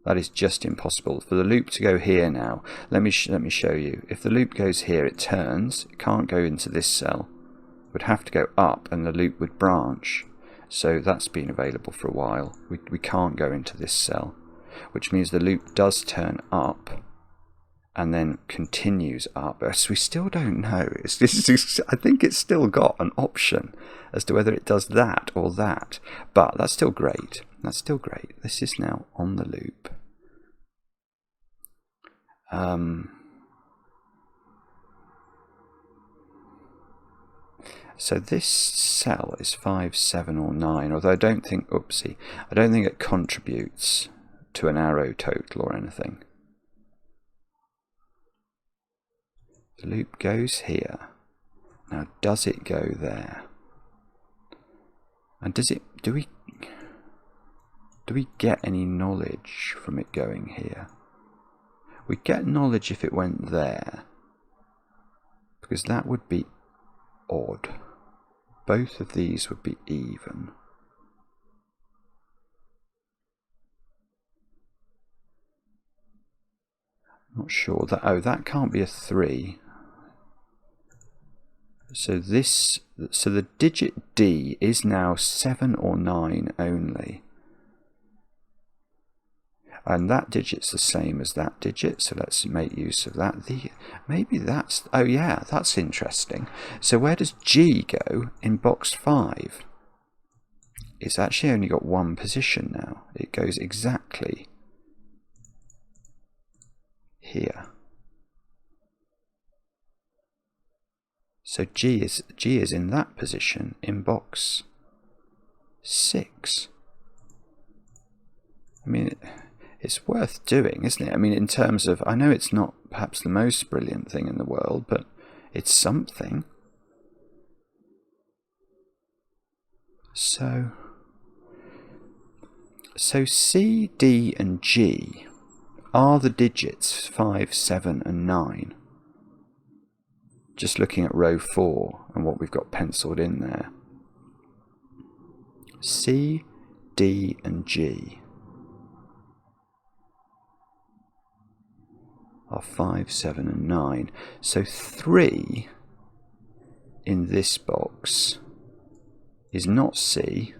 A: That is just impossible. For the loop to go here now, let me show you. If the loop goes here, it turns. It can't go into this cell. It would have to go up and the loop would branch. So that's been available for a while. We can't go into this cell, which means the loop does turn up and then continues up. So we still don't know. I think it's still got an option as to whether it does that or that. But that's still great. That's still great. This is now on the loop. So this cell is 5, 7 or 9, although I don't think, oopsie, I don't think it contributes to an arrow total or anything. The loop goes here. Now does it go there? And do we get any knowledge from it going here? We get knowledge if it went there, because that would be odd. Both of these would be even. Not sure that. Oh, that can't be a 3. So the digit D is now 7 or 9 only. And that digit's the same as that digit, so let's make use of that. Maybe that's, oh yeah, that's interesting. So where does G go in box 5? It's actually only got one position now. It goes exactly here. So G is in that position in box 6. I mean, it's worth doing, isn't it? I mean, in terms of, I know it's not perhaps the most brilliant thing in the world, but it's something. So C, D and G are the digits 5, 7 and 9. Just looking at row 4 and what we've got penciled in there. C, D and G are 5, 7 and 9. So 3 in this box is not C,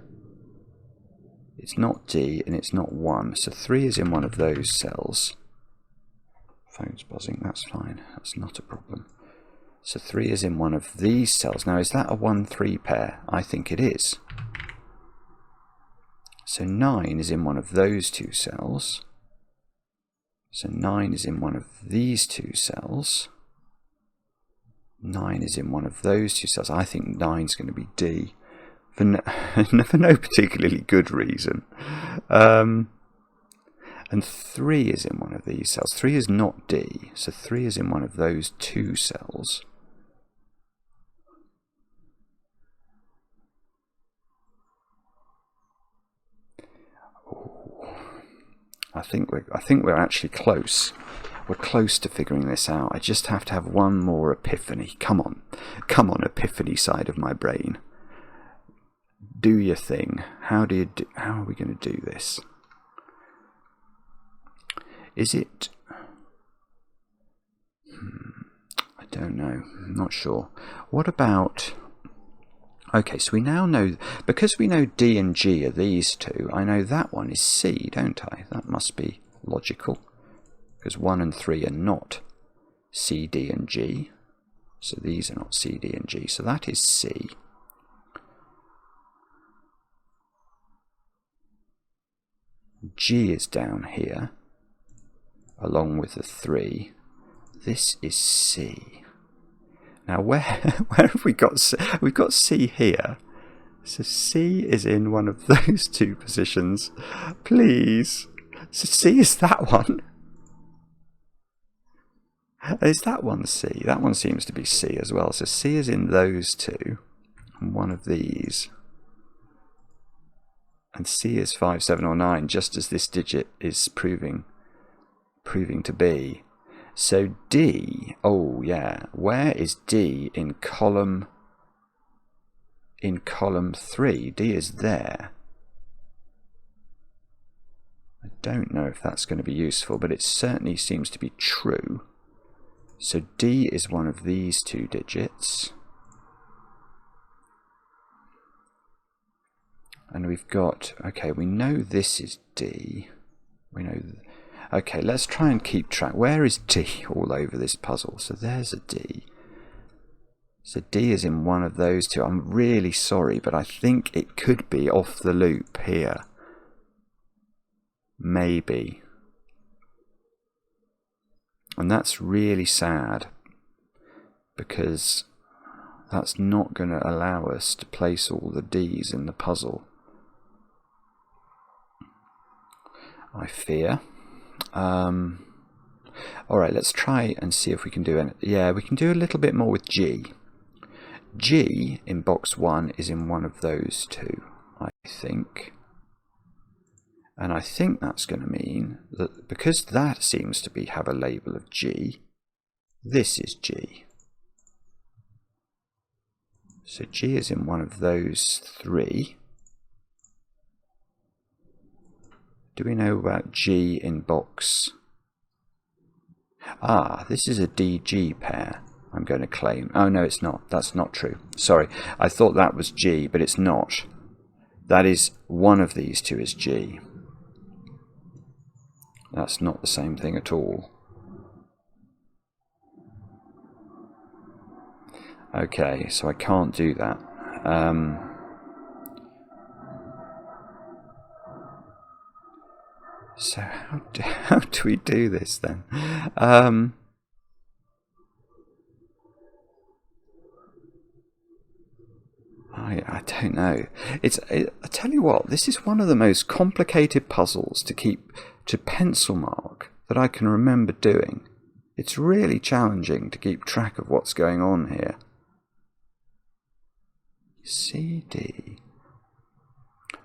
A: it's not D, and it's not 1. So 3 is in one of those cells. Phone's buzzing, that's fine, that's not a problem. So 3 is in one of these cells. Now is that a 1-3 pair? I think it is. So 9 is in one of those two cells. So 9 is in one of these two cells. 9 is in one of those two cells. I think 9 is going to be D for no particularly good reason. And 3 is in one of these cells. 3 is not D, so 3 is in one of those two cells. I think we're actually close. We're close to figuring this out. I just have to have one more epiphany. Come on, epiphany side of my brain. Do your thing. How are we going to do this? Is it? I don't know. I'm not sure. What about? Okay, so we now know, because we know D and G are these two, I know that one is C, don't I? That must be logical, because 1 and 3 are not C, D and G. So these are not C, D and G, so that is C. G is down here, along with the 3. This is C. Now where have we got C? We've got C here. So C is in one of those two positions. Please. So C is that one. Is that one C? That one seems to be C as well. So C is in those two. And one of these. And C is 5, 7 or 9, just as this digit is proving to be. So D, oh yeah, where is D in column 3? D is there. I don't know if that's going to be useful, but it certainly seems to be true. So D is one of these two digits. And we've got, okay, we know this is D. We know, okay, let's try and keep track. Where is D all over this puzzle? So there's a D. So D is in one of those two. I'm really sorry, but I think it could be off the loop here. Maybe. And that's really sad, because that's not going to allow us to place all the D's in the puzzle, I fear. Alright, let's try and see if we can do it. Yeah, we can do a little bit more with G. G in box 1 is in one of those two, I think. And I think that's going to mean that because that seems to have a label of G, this is G. So G is in one of those three. Do we know about G in box? Ah, this is a DG pair, I'm going to claim. Oh no, it's not. That's not true. Sorry, I thought that was G, but it's not. That is, one of these two is G. That's not the same thing at all. Okay, so I can't do that. So how do we do this then? I don't know. I tell you what, this is one of the most complicated puzzles to pencil mark that I can remember doing. It's really challenging to keep track of what's going on here. CD.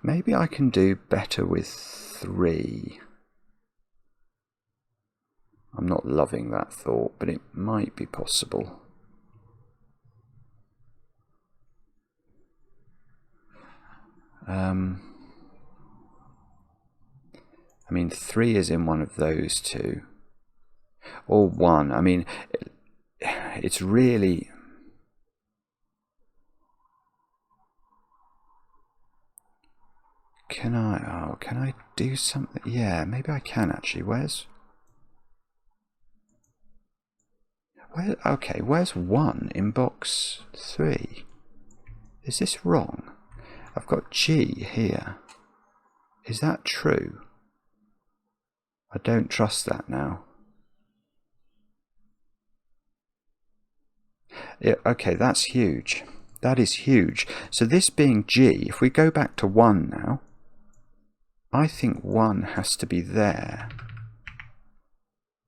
A: Maybe I can do better with 3. I'm not loving that thought, but it might be possible. I mean, 3 is in one of those two. Or 1. I mean, it's really... Can I do something? Yeah, maybe I can actually. Okay, where's 1 in box 3? Is this wrong? I've got G here. Is that true? I don't trust that now. Yeah, okay, that's huge. That is huge. So this being G, if we go back to 1 now, I think 1 has to be there,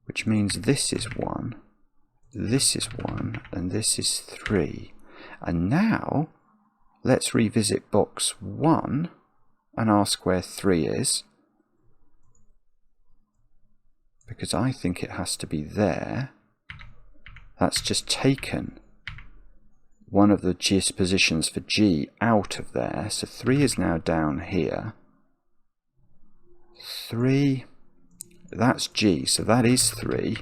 A: which means this is 1, this is 1, and this is 3. And now, let's revisit box 1 and ask where 3 is, because I think it has to be there. That's just taken one of the positions for G out of there, so 3 is now down here. 3, that's G, so that is 3.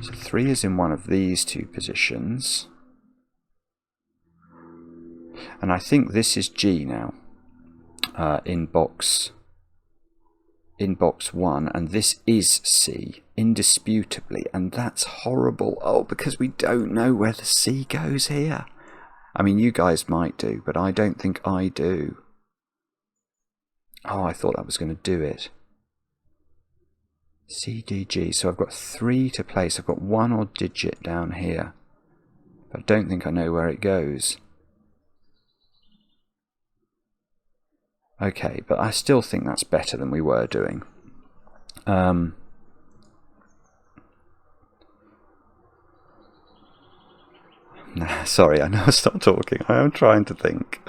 A: So 3 is in one of these two positions. And I think this is G now, in box 1, and this is C, indisputably, and that's horrible. Oh, because we don't know where the C goes here. I mean, you guys might do, but I don't think I do. Oh, I thought that was going to do it. C, D, G. So I've got 3 to place. I've got 1 odd digit down here. But I don't think I know where it goes. Okay, but I still think that's better than we were doing. Sorry, I know I stopped talking. I am trying to think.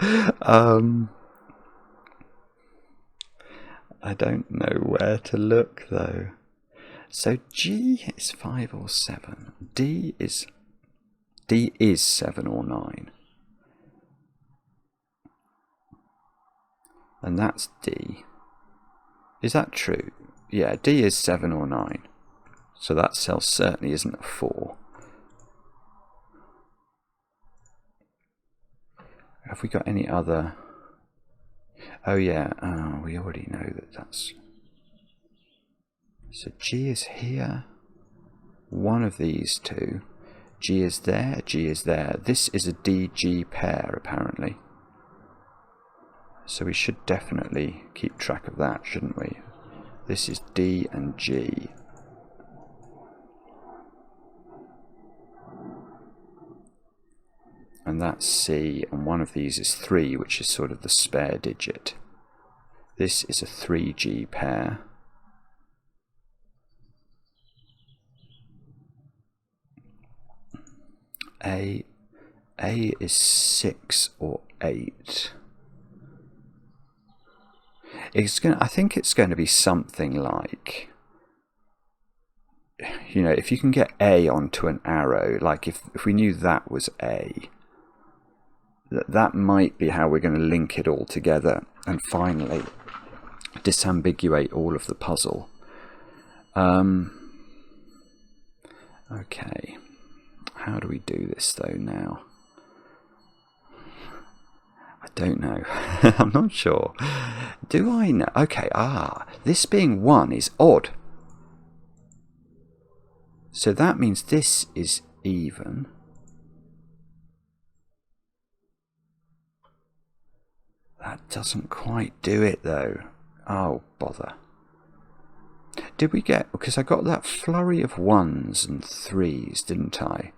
A: I don't know where to look though. So G is 5 or 7. D is 7 or 9. And that's D. Is that true? Yeah, D is 7 or 9. So that cell certainly isn't a 4. Have we got any other? Oh yeah, we already know that that's... So G is here. One of these two. G is there, G is there. This is a DG pair, apparently. So we should definitely keep track of that, shouldn't we? This is D and G. And that's C, and one of these is 3, which is sort of the spare digit. This is a 3G pair. A is 6 or 8. I think it's going to be something like, you know, if you can get A onto an arrow, like if we knew that was A, that might be how we're going to link it all together and finally disambiguate all of the puzzle. Okay, how do we do this though now? I don't know. I'm not sure. Do I know? Okay, this being 1 is odd. So that means this is even. That doesn't quite do it though. Oh, bother. Did we get... Because I got that flurry of 1s and 3s, didn't I?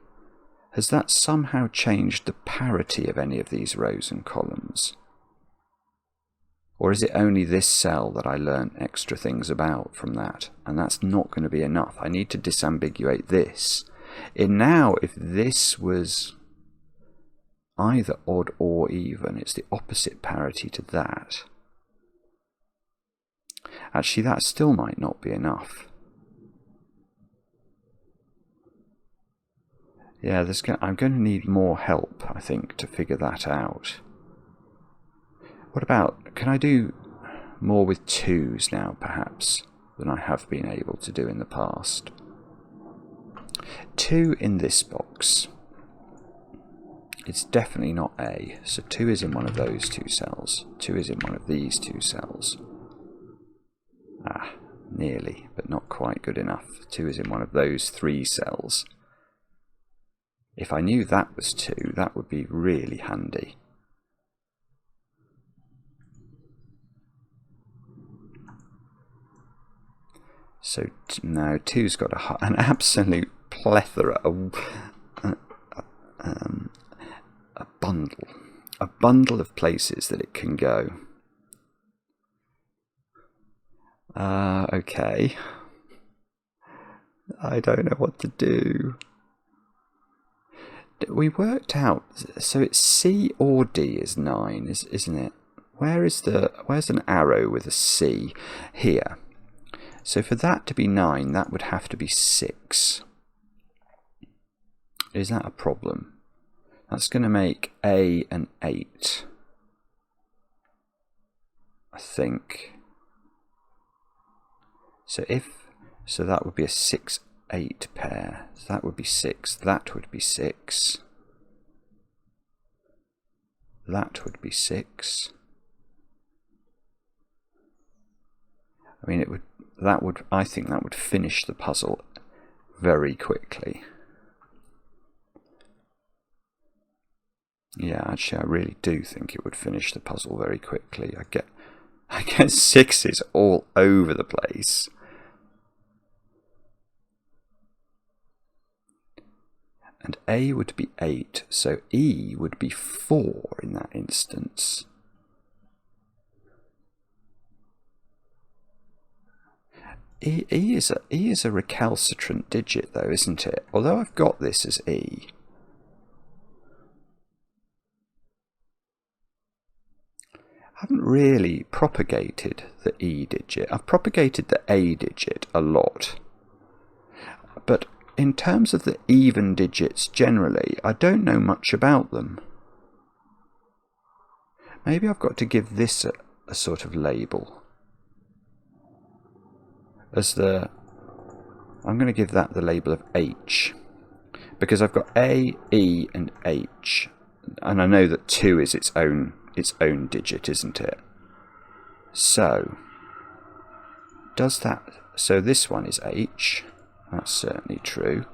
A: Has that somehow changed the parity of any of these rows and columns? Or is it only this cell that I learnt extra things about from that? And that's not going to be enough. I need to disambiguate this. Now, if this was either odd or even, it's the opposite parity to that. Actually, that still might not be enough. Yeah, I'm going to need more help, I think, to figure that out. What about, can I do more with 2s now, perhaps, than I have been able to do in the past? 2 in this box. It's definitely not A, so 2 is in one of those 2 cells. 2 is in one of these 2 cells. Nearly, but not quite good enough. 2 is in one of those 3 cells. If I knew that was 2, that would be really handy. So now 2's got an absolute plethora, a bundle of places that it can go. Okay. I don't know what to do. We worked out, so it's C or D is 9, isn't it? Where's an arrow with a C? Here. So for that to be 9, that would have to be 6. Is that a problem? That's going to make A an 8. I think. So that would be a 6, 8 pair. So that would be 6. That would be 6. That would be 6. I mean, I think that would finish the puzzle very quickly. Yeah, actually, I really do think it would finish the puzzle very quickly. I get 6s all over the place. And A would be 8, so E would be 4 in that instance. E is a recalcitrant digit though, isn't it? Although I've got this as E. I haven't really propagated the E digit. I've propagated the A digit a lot. But in terms of the even digits generally, I don't know much about them. Maybe I've got to give this a sort of label. I'm going to give that the label of H, because I've got A, E and H. and I know that 2 is its own digit, isn't it? So does that, so this one is H, that's certainly true.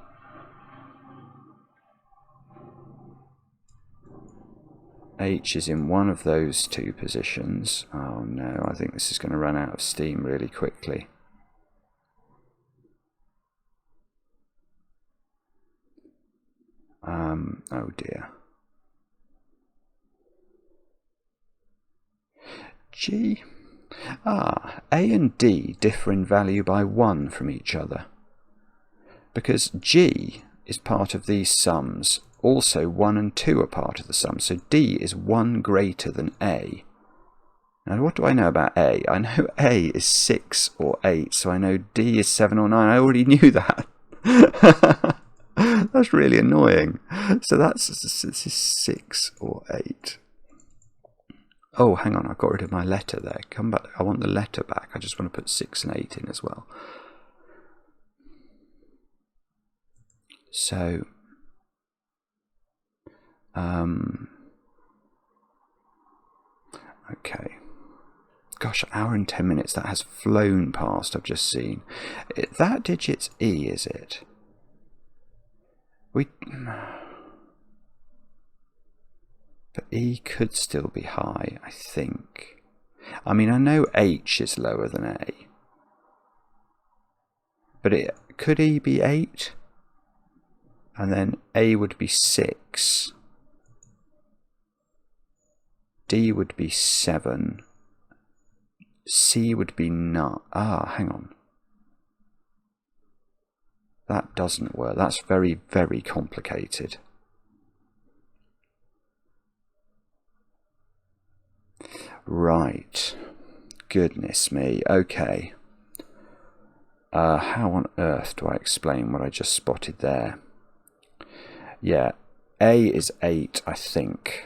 A: H is in one of those two positions. Oh no, I think this is going to run out of steam really quickly. Oh dear. G. A and D differ in value by 1 from each other. Because G is part of these sums, also 1 and 2 are part of the sum. So D is 1 greater than A. Now what do I know about A? I know A is 6 or 8, so I know D is 7 or 9. I already knew that. That's really annoying. So this is 6 or 8. Oh, hang on, I got rid of my letter there. Come back. I want the letter back. I just want to put 6 and 8 in as well. So, okay. Gosh, hour and 10 minutes. That has flown past, I've just seen. That digit's E, is it? But E could still be high, I think. I mean, I know H is lower than A. But could E be 8? And then A would be 6. D would be 7. C would be 9. Hang on. That doesn't work. That's very, very complicated. Right. Goodness me. Okay. How on earth do I explain what I just spotted there? Yeah. A is 8, I think.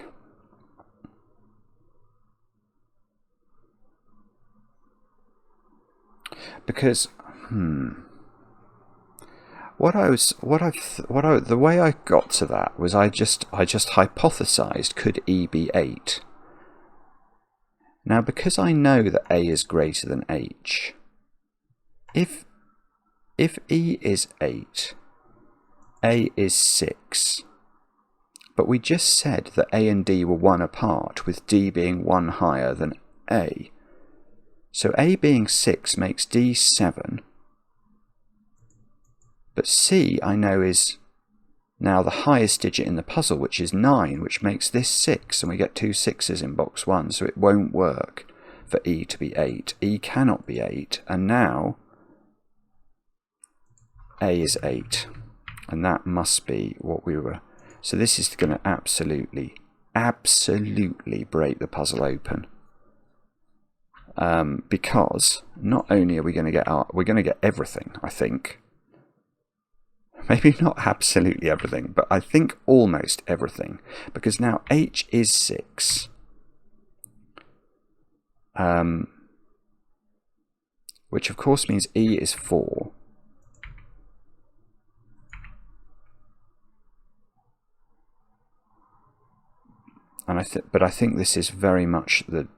A: Because, the way I got to that was I just hypothesized, could E be 8? Now, because I know that A is greater than H, if E is 8, A is 6, but we just said that A and D were 1 apart, with D being 1 higher than A. So A being 6 makes D 7, but C I know is now the highest digit in the puzzle, which is 9, which makes this 6, and we get 2 6s in box 1, so it won't work for E to be 8. E cannot be 8, and now A is 8, and that must be what we were. So this is going to absolutely break the puzzle open. Because not only are we going to get everything, I think. Maybe not absolutely everything, but I think almost everything. Because now H is 6. Which of course means E is 4. And I think this is very much the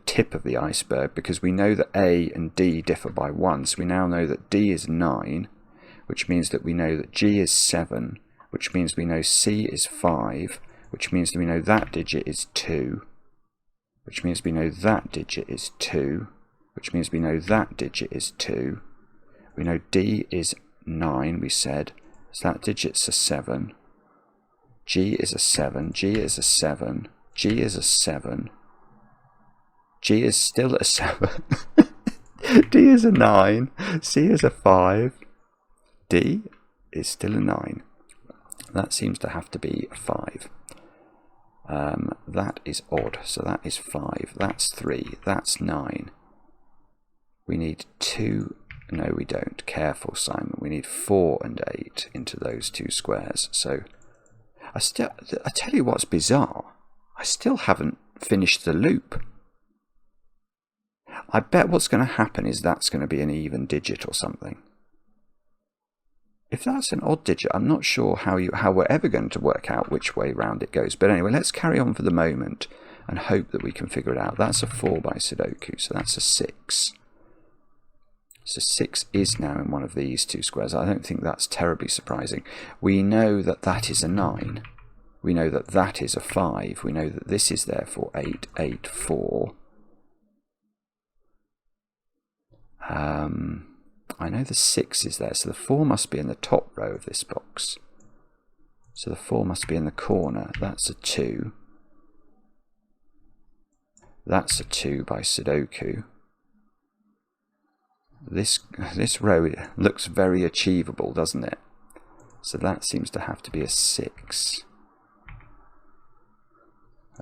A: tip of the iceberg, because we know that A and D differ by 1. So we now know that D is 9, which means that we know that G is 7, which means we know C is 5, which means that we know that digit is 2, which means we know that digit is 2, which means we know that digit is 2. We know D is 9, we said, so that digit's a 7. G is a 7, G is a 7, G is a 7, G is still a 7, D is a 9, C is a 5, D is still a 9. That seems to have to be a 5. That is odd, so that is 5, that's 3, that's 9. We need 2, no we don't, careful Simon, we need 4 and 8 into those 2 squares, so I tell you what's bizarre, I still haven't finished the loop. I bet what's going to happen is that's going to be an even digit or something. if that's an odd digit, I'm not sure how we're ever going to work out which way round it goes. But anyway, let's carry on for the moment and hope that we can figure it out. That's a 4 by Sudoku, so that's a 6. So 6 is now in one of these two squares. I don't think that's terribly surprising. We know that that is a 9. We know that that is a 5. We know that this is therefore 8, 8, 4. I know the 6 is there, so the 4 must be in the top row of this box. So the 4 must be in the corner. That's a 2. That's a 2 by Sudoku. This row looks very achievable, doesn't it? So that seems to have to be a 6.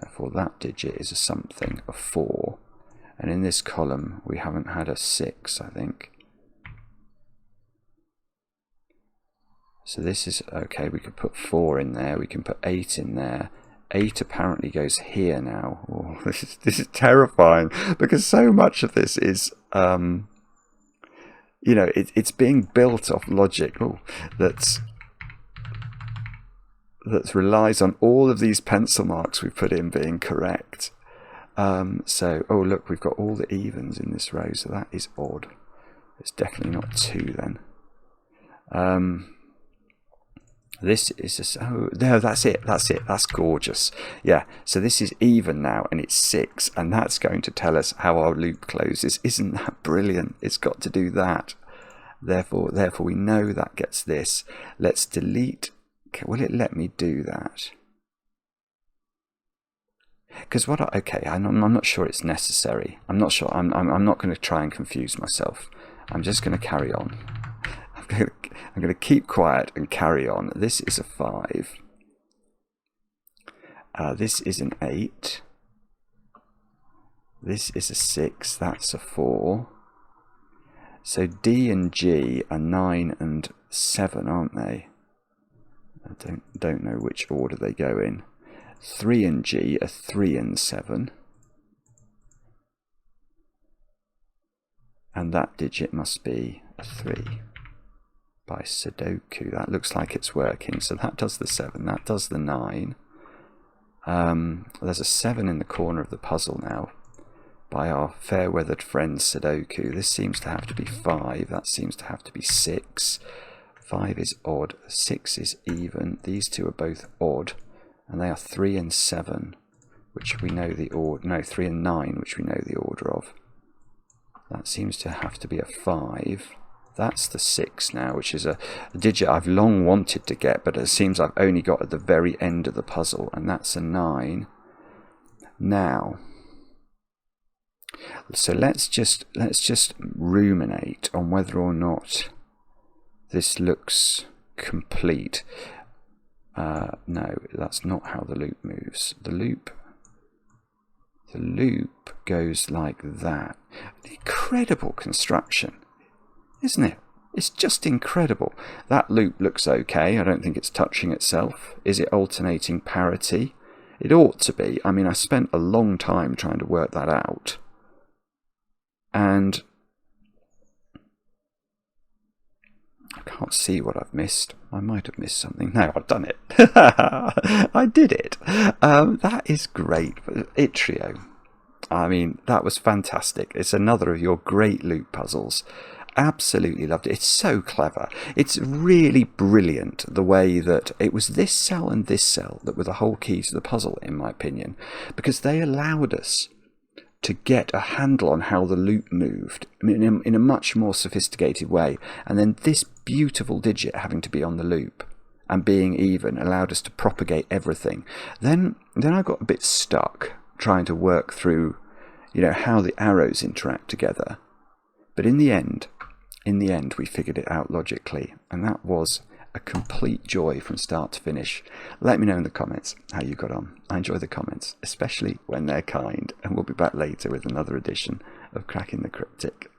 A: Therefore that digit is a something, a 4. And in this column we haven't had a 6, I think. So this is okay, we could put 4 in there, we can put 8 in there. 8 apparently goes here now. Oh, this is terrifying, because so much of this is you know, it's being built off logic that relies on all of these pencil marks we put in being correct. So, oh look, we've got all the evens in this row, so that is odd. It's definitely not 2 then. This is just, oh no, that's it, that's gorgeous. Yeah, so this is even now and it's 6, and that's going to tell us how our loop closes. Isn't that brilliant? It's got to do that. Therefore we know that gets this. Let's delete. Okay, will it let me do that? Because I'm not sure it's necessary. I'm not sure. I'm not going to try and confuse myself. I'm just going to carry on. I'm going to keep quiet and carry on. This is a 5. This is an 8. This is a 6. That's a 4. So D and G are 9 and 7, aren't they? I don't know which order they go in. 3 and G are 3 and 7. And that digit must be a 3 by Sudoku. That looks like it's working. So that does the 7, that does the 9. There's a 7 in the corner of the puzzle now by our fair-weathered friend Sudoku. This seems to have to be 5. That seems to have to be 6. 5 is odd. 6 is even. These two are both odd. And they are 3 and 7, which we know the order. No, 3 and 9, which we know the order of. That seems to have to be a 5. That's the 6 now, which is a digit I've long wanted to get, but it seems I've only got at the very end of the puzzle, and that's a 9. Now, so let's just ruminate on whether or not this looks complete. No, that's not how the loop moves. The loop goes like that. Incredible construction, isn't it? It's just incredible. That loop looks okay. I don't think it's touching itself. Is it alternating parity? It ought to be. I mean, I spent a long time trying to work that out. And I can't see what I've missed. I might have missed something. No, I've done it. I did it. That is great. Yttrio. I mean, that was fantastic. It's another of your great loop puzzles. Absolutely loved it. It's so clever. It's really brilliant the way that it was this cell and this cell that were the whole keys to the puzzle, in my opinion, because they allowed us to get a handle on how the loop moved in a much more sophisticated way. And then this beautiful digit having to be on the loop and being even allowed us to propagate everything. Then I got a bit stuck trying to work through, you know, how the arrows interact together. But in the end, we figured it out logically, and that was a complete joy from start to finish. Let me know in the comments how you got on. I enjoy the comments, especially when they're kind, and we'll be back later with another edition of Cracking the Cryptic.